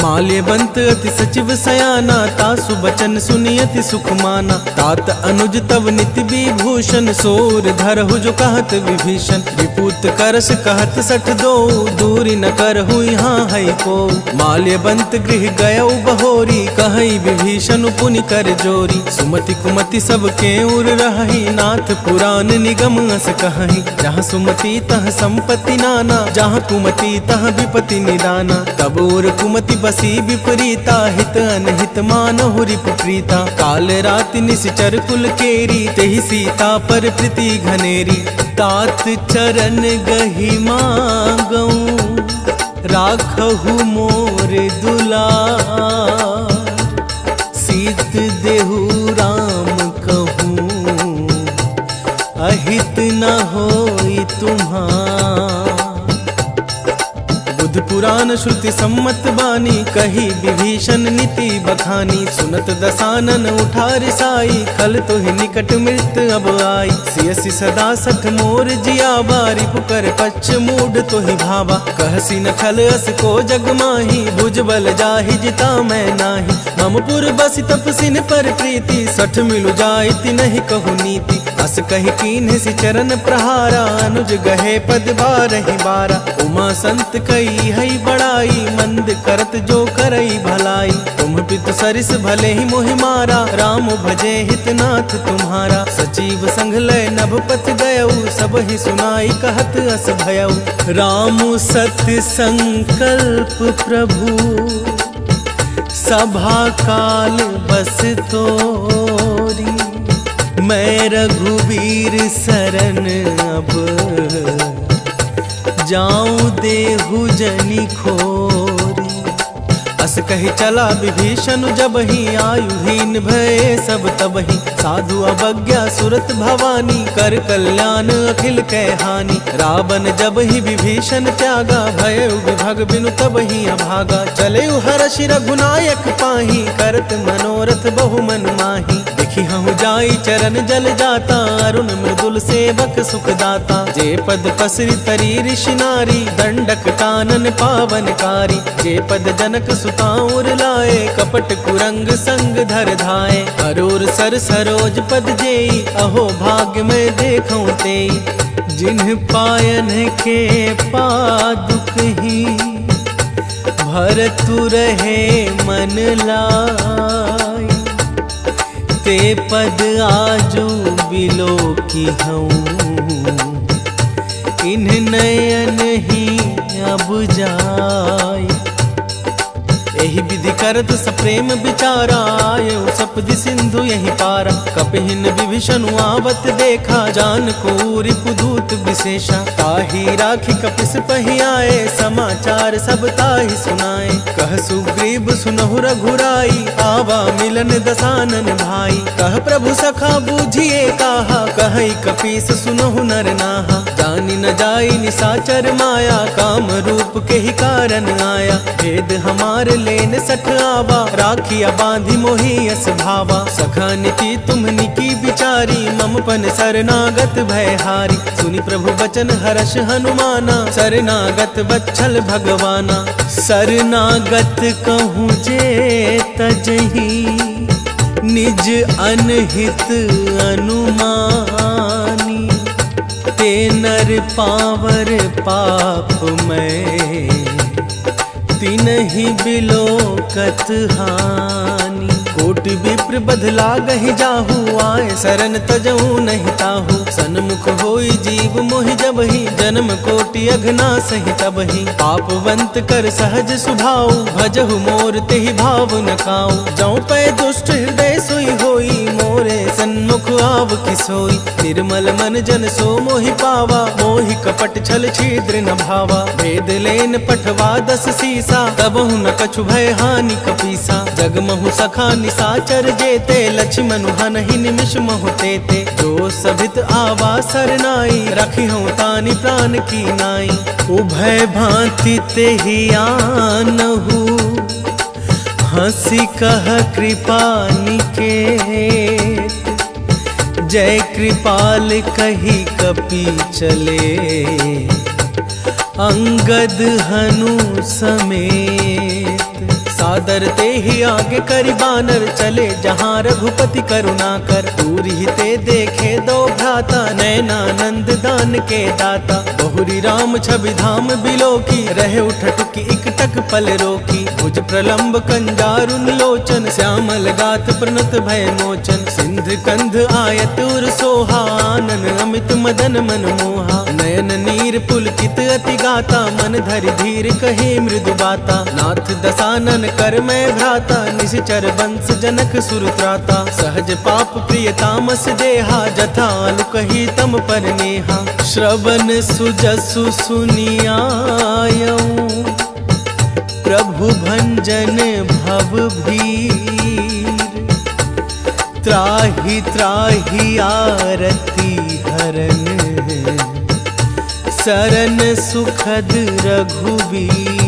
माल्यवंत अति सचिव सयाना, तासु बचन सुनियति सुख माना। तात अनुज तब निति विभूषण, सोर धरहु जो कहत विभीषण। विपूत करस कहत सठ दो, दूरी न करहु यहाँ है को। माल्यवंत गृह गयउ बहोरी, कहई विभीषण पुनि कर जोरी। सुमति कुमति सब के उर रही, नाथ पुराण निगम अस कहई। जहाँ सुमति तह संपत्ति नाना, जहाँ कुमति तह विपति निदाना। तब उर कुमति बसी विपरीता, हित अनहित मानहु रिपु प्रीता। काल राति निश्चर कुल केरी, तेहि सीता पर प्रीति घनेरी। तात चरण गहि मांगऊं, राखहु मोर दुलार। सीत देहु राम कहूँ, अहित न होई तुम्हार। बुध पुराण श्रुति सम्मत बानी, कही विभीषण नीति बखानी। सुनत दसानन उठार साई, खल तो ही निकट मृत अब आई। सियसि सदा सठ मोर जियावा, रिपुकर पच्छ मूड तो ही भावा। कहसी न खल अस को जग माही, भुज बल जाहि जिता मैं नाही। ममपुर बसि तपसिन पर प्रीति, सठ मिलु जाइति नहीं कहु नीति। अस कहि कीन्ह सि चरण प्रहारा, अनुज गहे पद बारहि बारा। उमा संत कई है बड़ाई, मंद करत जो करई भलाई। तुम पितु सरिस भले ही मोहि मारा, राम भजे हितनाथ तुम्हारा। सचिव संग लय नभ पथ गयऊ, सब ही सुनाई कहत अस भयऊ। राम सत्य संकल्प प्रभु, सभा काल बस तोरी। मैं रघुवीर सरन अब, जाऊं देहु जनि खोरी। अस कही चला विभीषण जब ही, आयुहीन भय सब तबहि। साधु अवज्ञा सुरत भवानी, कर कल्याण अखिल कै हानि। रावण जब ही विभीषण त्यागा, भय विभग बिनु तब ही अभागा। चले हर्षि रघुनायक पाही, करत मनोरथ बहु मन माही। देखी हूँ जाई चरण जल जाता, अरुण मृदुल सेवक सुखदाता। जे पद पसरी तरी ऋषि नारी, दंडक कानन पावनकारी। जे पद जनक सुताउर लाए, कपट कुरंग संग धर धाए। अरूर सर सरोज पद जेई, अहो भाग्य में देखूं तेई। जिन्ह पायन के पादुक ही, भरतु रहे मन लाई। ते पद आजू बिलो की हूँ, इन्ह नयन ही अब जाय। एहि विधि करत सप्रेम विचारा, आयु सपदि सिंधु यही पारा। कपिहिन विभीषण आवत देखा, जान को रिपुदूत विशेषा। ताहि राखी कपिस पहि आए, समाचार सब ताहि सुनाए। कह सुग्रीव सुनहु रघुराई, आवा मिलन दसानन भाई। कह प्रभु सखा बूझिए काहा, कहई कपीस सुनहु नर नाहा। जानि न जाई निसाचर माया, काम रूप के ही कारण आया। भेद हमार लेन सठ आवा, राखिया बांधी मोहि यस भावा। सखा नीति तुम्हनि की विचारी, मम पन शरणागत भयहारी। सुनि प्रभु बचन हर्ष हनुमाना, शरणागत बच्छल भगवाना। शरणागत कहूँ जे तजहि, निज अनहित अनुमानी। ते नर पावर पाप में, तिनहि बिलोकत हानि। कोटि विप्र बदला गहि जाहू, आए शरण तजऊ नहीं ताहू। सन्मुख होई जीव मोहि जबहि, जन्म कोटि अघना सहि तबहि। पापवंत कर सहज सुभाऊ, भजहु मोर तेहि भाव न काऊ। जौ पै दुष्ट हृदय सोई होई, मोरे सन्मुख आव किसोई। निर्मल मन जन सो मोहि पावा, मोहि कपट छल छिद्र न भावा। भेद लेन पठवा दस सीसा, तबहु न कछु भय हानि कपीसा। जगमहु सखा निसाचर जेते, लक्ष्मण हनहि निमिष महु तेते। जो सभित आवा सरनाई, रखी हूँ तानि प्राण की नाई। उभय भांति तेहि आनहु, हंसी कह कृपा निकेत। जय कृपाल कही कपि चले, अंगद हनु समेत। सादर ते ही आगे करी बानर चले, जहाँ रघुपति करुणा कर। दूर ही ते देखे दो भ्राता, नैनानंद दान के दाता। बहुरी राम छवि धाम बिलोकी, रहे उठटुकी इकटक पल रोकी। भुज प्रलंब कंजारुन लोचन, श्यामल गात प्रणत भय मोचन। सिंध कंध आयत उर सोहा, आनन अमित मदन मन मोहा। नयन नीर पुलकित अति गाता, मन धरि धीर कहे मृदु बाता। नाथ दसानन कर मैं भ्राता, निश्चर बंस जनक सुरत्राता। सहज पाप प्रिय तामस देहा, जथालु कही तम पर नेहा। श्रवण सुजसु सुनियायऊं, प्रभु भंजन भव भीर। त्राहि त्राहि आरती हरन, सरन सुखद रघुवीर।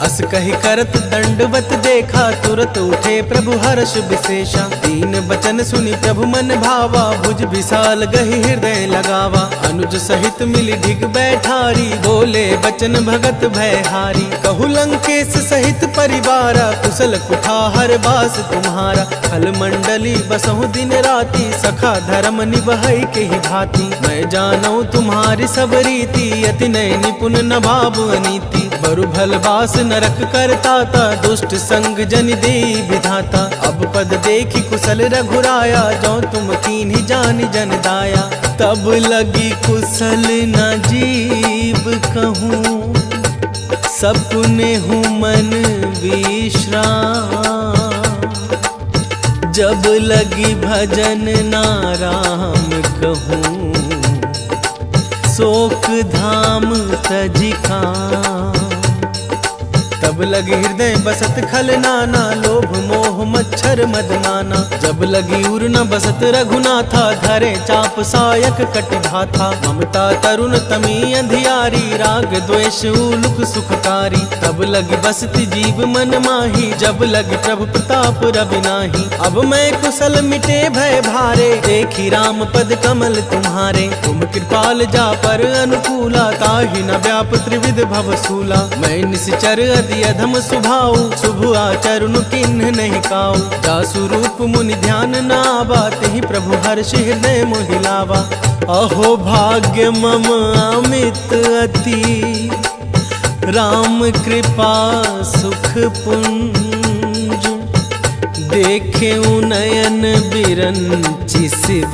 अस कही करत दंडवत देखा, तुरत उठे प्रभु हर्ष विशेषा। दीन बचन सुनि प्रभु मन भावा, भुज विशाल गहि हृदय लगावा। अनुज सहित मिली ढिग बैठारी, बोले बचन भगत भयहारी। कहु लंकेश सहित परिवारा, कुशल कुठार बास तुम्हारा। खल मंडली बसहु दिन राति, सखा धर्म निबहै के ही भांति। मैं जानऊ तुम्हारी सब रीति, अति नय निपुण न भाव अनीति। बरु भल बास नरक करताता, दुष्ट संग जन दे विधाता। अब पद देखी कुशल रघुराया, जो तुम कीन्ही जानि जन दाया। तब लगी कुशल न जीव कहूँ, सपने हूँ मन विश्राम। जब लगी भजन नाराम कहूँ, शोक धाम तजिका। तब लगी हृदय बसत खल नाना, लोभ मोह मच्छर मदमाना। जब लगी उर न बसत रघुनाथा, धरे चाप सायक कटि भाथा। ममता तरुण तमी अंधियारी, राग द्वेष उलुक सुखकारी। तब लगी बसती जीव मन माही, जब लगी प्रभु प्रताप रवि नाही। अब मैं कुशल मिटे भय भारे, देखी राम पद कमल तुम्हारे। तुम कृपाल जा पर अनुकूला, ताहि न व्याप त्रिविध भवसूला। मैं निश्चर अधम सुभाऊ, शुभ आचरण किन्ह नहीं काऊ। जासु रूप मुनि ध्यान न आवा, तेहि प्रभु हर्ष हृदय मोहिलावा। अहो भाग्य मम अमित अति, राम कृपा सुख पुंज। देखे नयन बिरंचि शिव,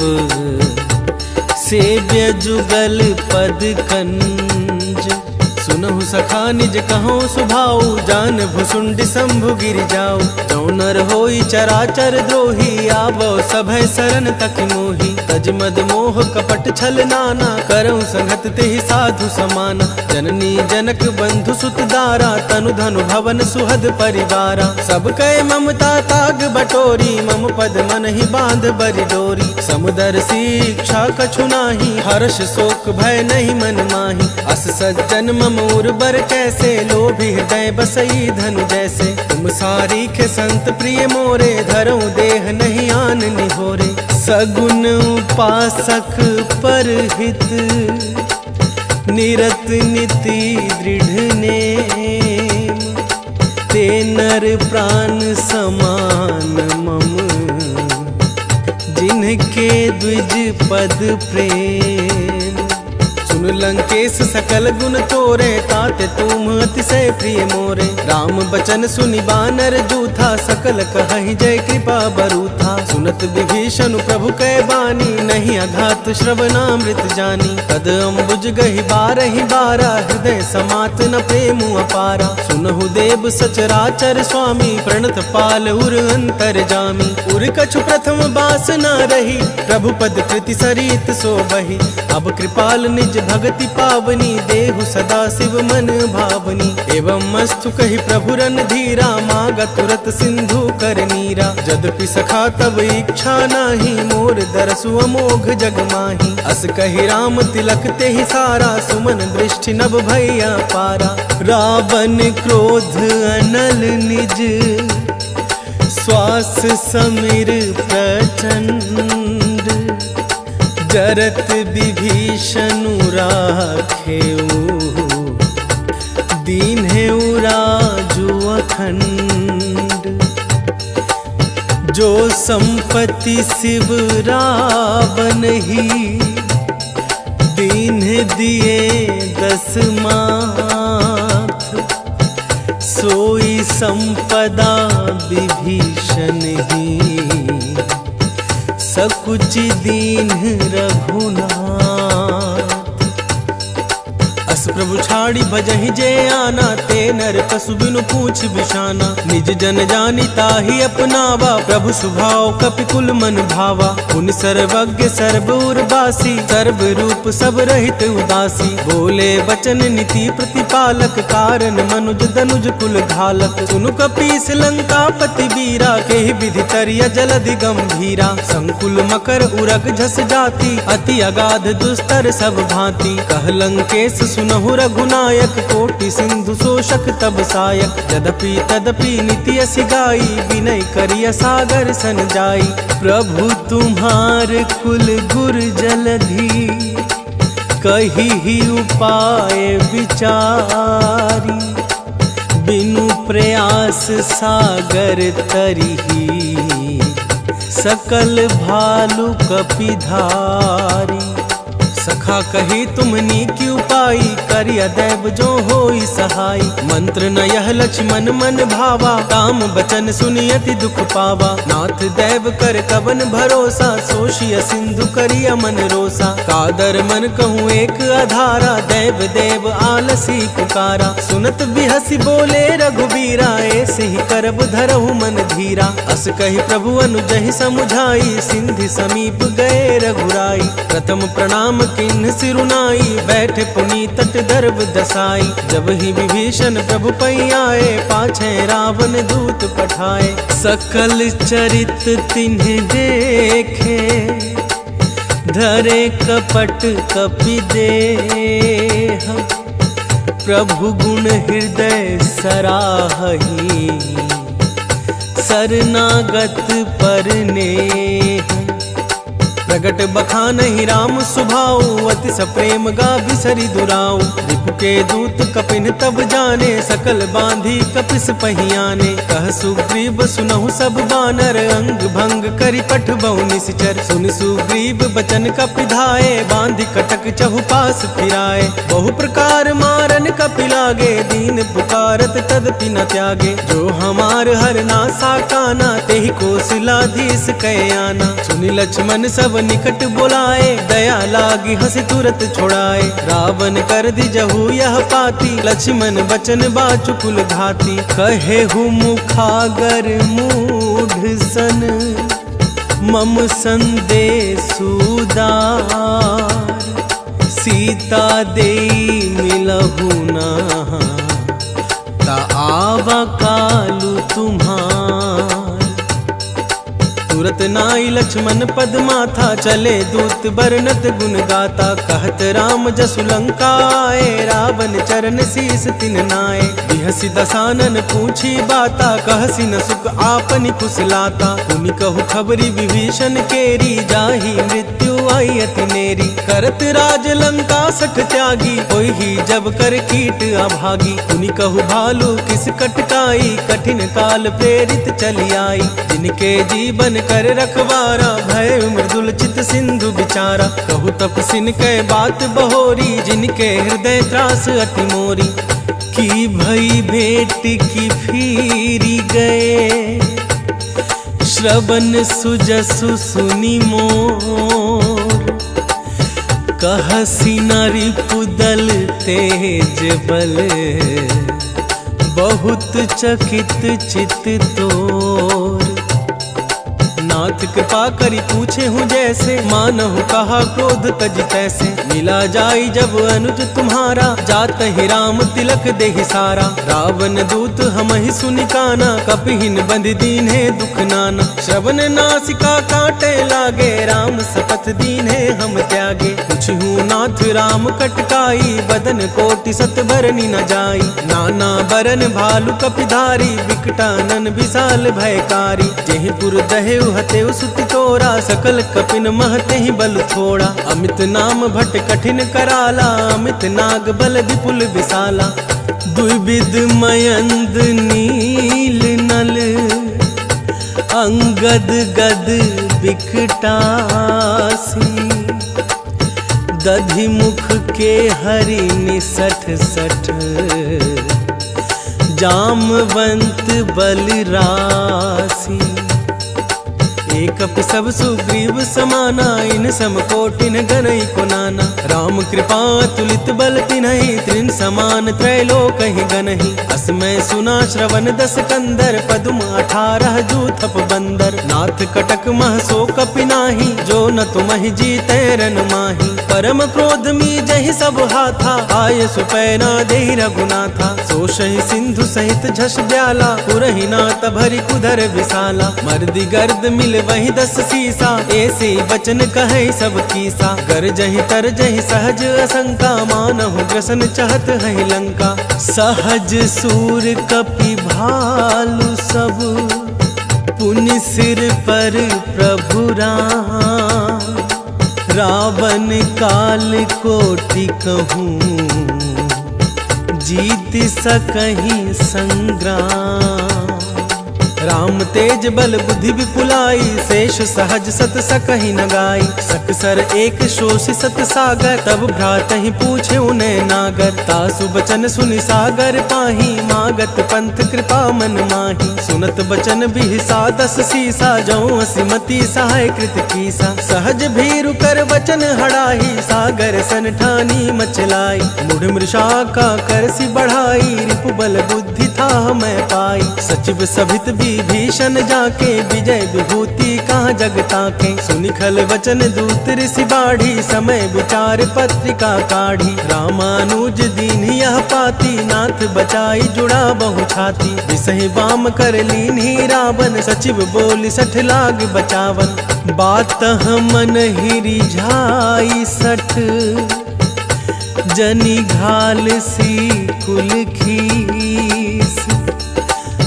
सेव्य जुगल पद कंज। सुनहु सखा निज कहूँ सुभाऊ, जान भुसुंड शंभु गिर जाऊ। जो नर होई चराचर द्रोही, आवो सभय शरण तक मोही। तज मद मोह कपट छल नाना, करऊँ संगत तेहि साधु समाना। जननी जनक बंधु सुत दारा, तनु धनु भवन सुहद परिवारा। सब कय ममता ताग बटोरी, मम पद मन ही बांध बरि डोरी। समुदर शिक्षा कछु नाही, हर्ष शोक भय नहीं मन माही। अस सज्जन मम उर्बर कैसे, लोभी हृदय बसई धन जैसे। तुम सारी के संत प्रिय मोरे, धरऊं देह नहीं आन निहोरे। सगुन उपासक पर हित, निरत नीति दृढ़ नेम। ते नर प्राण समान मम, जिनके द्विज पद प्रेम। सुन लंकेश सकल गुण तोरे, ताते तुम अतिशय प्रिय मोरे। राम बचन सुनि बानर जूथा, सकल कहहि जय कृपा बरूथा। सुनत विभीषण प्रभु कै बानी, नहीं अघात श्रवणामृत जानी। तद अम्बुज गहि बारहि बारा, हृदय समात न प्रेम अपारा। सुनहु देव सचराचर स्वामी, प्रणत पाल उर अंतर जामी। उर कछु प्रथम बास न रही, प्रभु पद कृति सरित सो बही। अब कृपाल निज भगति पावनी, देहु सदा शिव मन भावनी। एवं मस्तु कहि प्रभु रन धीरा, मागा तुरत सिंधु कर नीरा। जदपि सखा तब इच्छा नाही, मोर दरसु अमोघ जग माही। अस कहि राम तिलक तेहि सारा, सुमन दृष्टि नभ भैया पारा। रावण क्रोध अनल निज, श्वास समीर प्रचंड जरत विभीषणु राखेऊ दीन है राजू अखंड जो संपत्ति शिव रावण ही दीन दिए 10 माथ सोई संपदा विभीषण ही सकुच दीन रघुनाथ अस प्रभु छाड़ी भजहि जे आना ते नर पशु बिनु पूछ बिशाना निज जन जानी ताहि अपनावा प्रभु स्वभाव कपिकुल मन भावा पुनि सर्वज्ञ सर्व उर्वासी सर्व रूप सब रहित उदासी बोले बचन नीति प्रतिपालक कारण मनुज दनुज कुल घालक सुनु कपीस लंका पति बीरा के विधि तरिया जलधि गंभीरा संकुल मकर उरग झस जाति अति अगाध दुस्तर सब भांति कह लंकेश सुनहु रघुनायक कोटि सिंधु शोषक तब सायक यद्यपि तदपि नीति असि गाई विनय करिय सागर सन जाई प्रभु तुम्हार कुल गुर जलधि कही ही उपाय विचारी बिनु प्रयास सागर तरिही सकल भालु कपिधारी सखा कही तुमनी की उपाई करिया दैव जो होई सहाय मंत्र न यह लक्ष्मण मन भावा काम बचन सुनियति दुख पावा नाथ दैव कर कवन भरोसा सोशिय सिंधु करिया मन रोसा कादर मन कहूँ एक आधारा दैव देव आलसी पुकारा सुनत बिहसी बोले रघुबीरा ऐसे ही करब धरहु मन धीरा अस कही प्रभु अनुजहि समुझाई सिंधि समीप गए रघुराई प्रथम प्रणाम किन्ह सिरुनाई बैठे पुनी तट दर्व दसाई जब ही विभीषण प्रभु पै आए पाछे रावण दूत पठाए सकल चरित तिन्ह देखे धरे कपट कपि देह प्रभु गुण हृदय सराहहि शरणागत पर नेह प्रगट बखान ही राम सुभाऊ अति सप्रेम गा बिसरी दुराऊ रिपु के दूत कपिन तब जाने सकल बांधी कपिस पहियाने कह सुग्रीव सुनहु सब बानर अंग भंग करि पठ बहु निश्चर सुन सुग्रीव बचन कपिधाए बांधी कटक चहुपास फिराए बहु प्रकार मारन कपि लागे दीन पुकारत तदपि न त्यागे जो हमार हर नासा काना तेहि कौशलाधीश कयाना सुनि लक्ष्मण सब निकट बुलाए दया लागी हंसी तुरत छोड़ाए रावण कर दी जहु यह पाती लक्ष्मण बचन बाचुकुल घाती कहे हु मुखागर मूढ़ सन मम संदेश उदार सीता दे मिलहु ना ता आवा कालु तुम्हार तुरत नाई लक्ष्मण पद माथा चले दूत बरनत गुण गाता कहत राम जसु लंका आए रावण चरण शीस तिन नाए बिहसी दसानन पूछी बाता कहसी न सुख आपनि कुशलाता पुनि कहु खबरी विभीषण केरी जाहि मृत्यु आई अति नेरी करत राज लंका सठ त्यागी होई ही जब कर कीट अभागी पुनि कहु भालू किस कटकाई कठिन काल प्रेरित चली आई जिनके जीवन कर रखवारा भय मृदुल चित सिंधु बिचारा कहु तपसिन कै बात बहोरी जिनके हृदय त्रास अति मोरी की भई भेंट की फिरी गए श्रवण सुजसु सुनि मोर कहसी नारी पुदल तेज बल बहुत चकित चित तोर नाथ कृपा करी पूछे हूँ जैसे, मानहु कहा क्रोध तज तैसे। मिला जाई जब अनुज तुम्हारा, जात ही राम तिलक देहि सारा। रावण दूत हम ही सुनि काना, कपिहिन बंध दीन्हे दुख नाना। श्रवण नासिका काटे लागे, राम सपथ दीन्हे हम त्यागे। पूछहूँ नाथ राम कटकाई, बदन कोटि सत बरनी न जाई। नाना बरन भालु कपिधारी, विकटानन विशाल भयकारी। जेहि पुर दहेउ हतेउ सुति तोरा, सकल कपिन महते ही बल थोड़ा। अमित नाम भट कठिन कराला, अमित नाग बल विपुल विशाला। द्विविध मयंद नील नल, अंगद गद बिकटासी। दधि मुख के हरि निसठ सठ, जामवंत बलरासी। एक सब सुग्रीव समाना, इन सम कोटिन गनई को नाना। राम कृपा तुलित बल तिन्हि, त्रिन समान त्रैलोक ही गनहि। असमय सुना श्रवण दस कंदर, पदुम 18 जूथप बंदर। नाथ कटक मह सो कपि नाही, जो न तुमहि जीते रन माही। परम क्रोध मी जहि सब हाथा, आय सुपैना देहि रघुनाथा। सोषहि सिंधु सहित झस ब्याला, पुरहि नाथ भरि कुधर विशाला। मर्दि गर्द मिल वही 10 सीसा, ऐसे वचन कहे सब कीसा। गरजहि तरजहि सहज असंका, मानहु ग्रसन चहत है लंका। सहज सूर कपि भालु सब, पुनि सिर पर प्रभु राम। रावण काल कोटि कहूँ, जीत सकहि संग्राम। राम तेज बल बुद्धि विपुलाई, शेष सहज सत सकहि न गाई। सकसर एक शोषि सत सागर, तब भ्रातहि पूछे उन्हें नागर। तासु बचन सुनि सागर पाही, मागत पंथ कृपा मन माही। सुनत बचन बिहसा 10 सीसा, जौं सिमति सहाय कृत कीसा। सहज भीरु कर वचन हड़ाही, सागर सन ठानी मचलाई। मुढ़ मृषा का करसि बढ़ाई, रिपु बल बुद्धि था मैं पाई। सचिव सभित भीषण जाके, विजय विभूति कहाँ जगता के। सुनिखल वचन दूत ऋषि बाढ़ी, समय विचार पत्रिका काढ़ी। रामानुज दीन यह पाती, नाथ बचाई जुड़ा बहु छाती। विसहि वाम कर लीन्ही रावण, सचिव बोली 60 लाग बचावन। बात मन ही रिझाई 60, जनि घाल सी कुल खीस।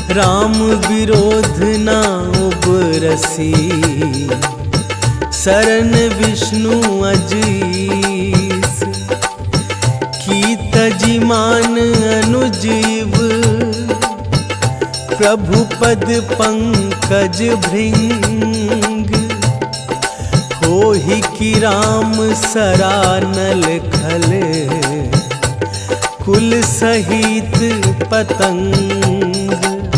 राम विरोध ना उबरसी, शरण विष्णु अजीस। की तजिमान अनुजीव, प्रभु पद पंकज भृंग। होहि की राम सरानल खल, कुल सहित पतंग।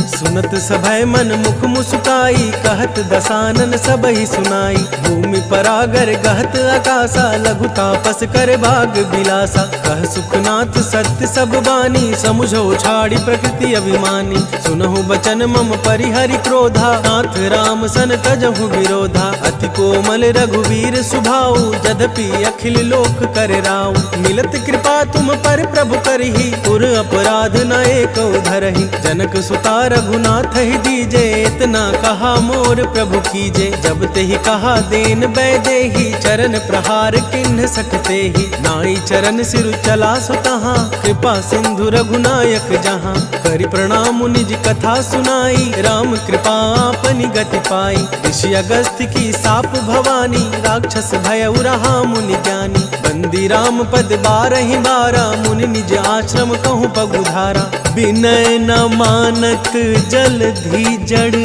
सुनत सभय मन मुख मुस्काई, कहत दसानन सबहि सुनाई। भूमि परागर गहत आकाशा, लघु तापस कर भाग बिलासा। कह सुखनाथ सत्य सब बानी, समुझो छाड़ी प्रकृति अभिमानी। सुनहु बचन मम परिहरि क्रोधा, नाथ राम सन तजहु विरोधा। अति कोमल रघुवीर सुभाऊ, यद्यपि अखिल लोक कर राऊ। मिलत कृपा तुम पर प्रभु करही, पुर अपराध न एक धरही। जनक सुता रघुनाथ ही दीजे, इतना कहा मोर प्रभु कीजे। जब ते ही कहा देन बैदेही, चरण प्रहार किन्ह सकते ही। नाई चरण सिर चला सुतहाँ, कृपा सिंधु रघुनायक जहाँ। करि प्रणाम निज कथा सुनाई, राम कृपा आपनि गति पाई। ऋषि अगस्त्य की साप भवानी, राक्षस भय रहा मुनि ज्ञानी। बंदी राम पद 12 बारा, मुनि निज आश्रम कहूँ पगुधारा। विनय न मानत जलधि जड़,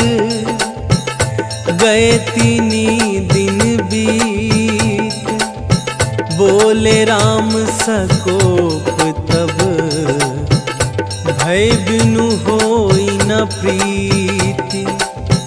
गए 3 दिन बीत। बोले राम सकोप तब, भय बिनु होई न प्रीति।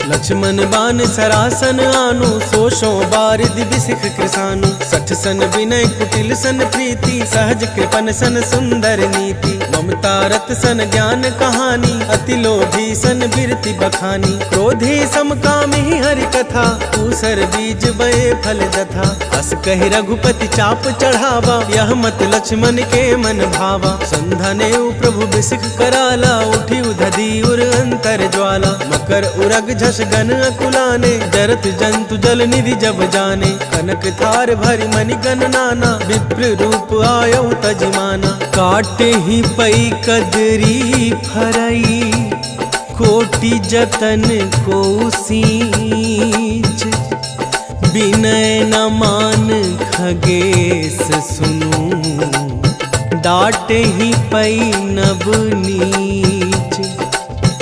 लक्ष्मण बान सरासन आनु, सोशो बारिद बिसिख कृसानु। 60 सन विनय कुटिल सन प्रीति, सहज कृपन सन सुंदर नीति। ममता रत सन ज्ञान कहानी, अति लोभी सन बिरति बखानी। क्रोधी समकामी हरि कथा, ऊसर बीज बये फल जथा। अस कहि रघुपति चाप चढ़ावा, यह मत लक्ष्मण के मन भावा। संधने प्रभु बिसिक कराला, उठी उधधी उर अंतर ज्वाला। मकर उरग झस गन अकुलाने, जरत जंतु जल निधि जब जाने। कनक थार भरि मनि गन नाना, विप्र रूप आयो तजमाना। काटे ही पई कदरी फरई, कोटि जतन को सींच। विनय न मान खगेश सुनू, डाटे ही पई नभ नीच।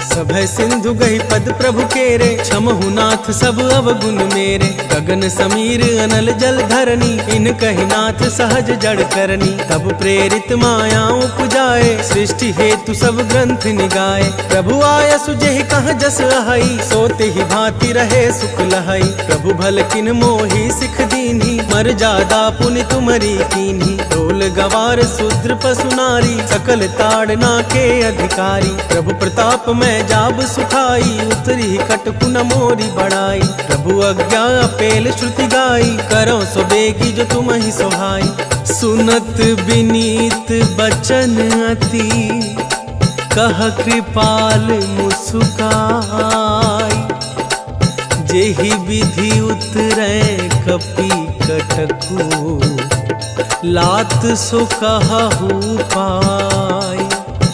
सभय सिंधु गहि पद प्रभु केरे, क्षमहु नाथ सब अवगुण मेरे। गगन समीर अनल जल धरनी, इन कहि नाथ सहज जड़ करनी। तब प्रेरित माया उपजाए, सृष्टि हेतु सब ग्रंथ निगाए। प्रभु आय सुजेहि कहाँ जस अहई, सोते ही भांति रहे सुख लहई। प्रभु भल किन मोहि सिख दीन्ही, मर जादा पुनि तुमरी कीन्ही। डोल गवार शूद्र पशु नारी, सकल ताड़ना के अधिकारी। प्रभु प्रताप में जाब सुखाई, उतरी कटकु न मोरी बड़ाई। प्रभु आज्ञा पेल श्रुति गाई, करो सो बेगी जो तुम ही सोहाई। सुनत विनीत बचन अति, कह कृपाल मुस्काई। जेहि विधि उतरै कपि कटकु, लात सो कहु पाई।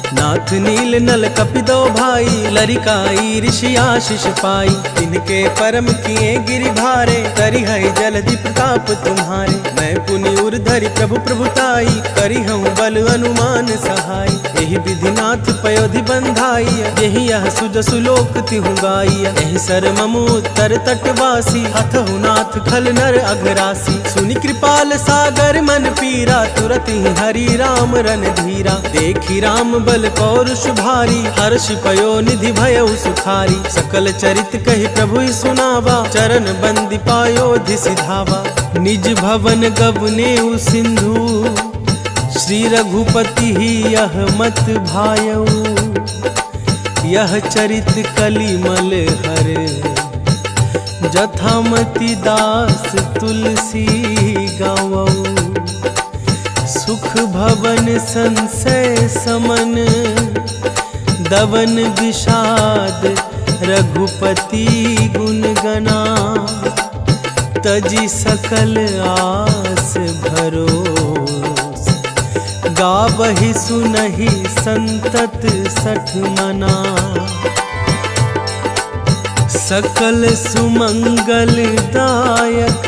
नाथ नील नल कपि दो भाई, लरिकाई ऋषि आशीष पाई। इनके परम किए गिरि भारे, तरि है जलधि प्रताप तुम्हारे। मैं पुनि उर धरि प्रभु प्रभुताई, करि हूँ बल अनुमान सहाय। एहि विधि नाथ पयोधि बंधाई, यही यह सुज सुलोक तिहु गाई। एहि सर ममु उत्तर तटवासी, हथहु नाथ खल नर अघरासी। सुनि कृपाल सागर मन पीरा, तुरत ही हरि राम रन धीरा। देखी राम बल पौरुष भारी, हर्ष पयो निधि भयउ सुखारी। सकल चरित कहि प्रभु सुनावा, चरण बंदी पायोधि सिधावा। निज भवन गवने सिंधु, श्री रघुपति ही यह मत भायऊ। यह चरित कलिमल हर, जथामति दास तुलसी गावऊ। सुख भवन संशय समन, दवन विषाद रघुपति गुण गना। तजी सकल आस भरोस, गावहि सुनहि संतत सठ मना। सकल सुमंगल दायक,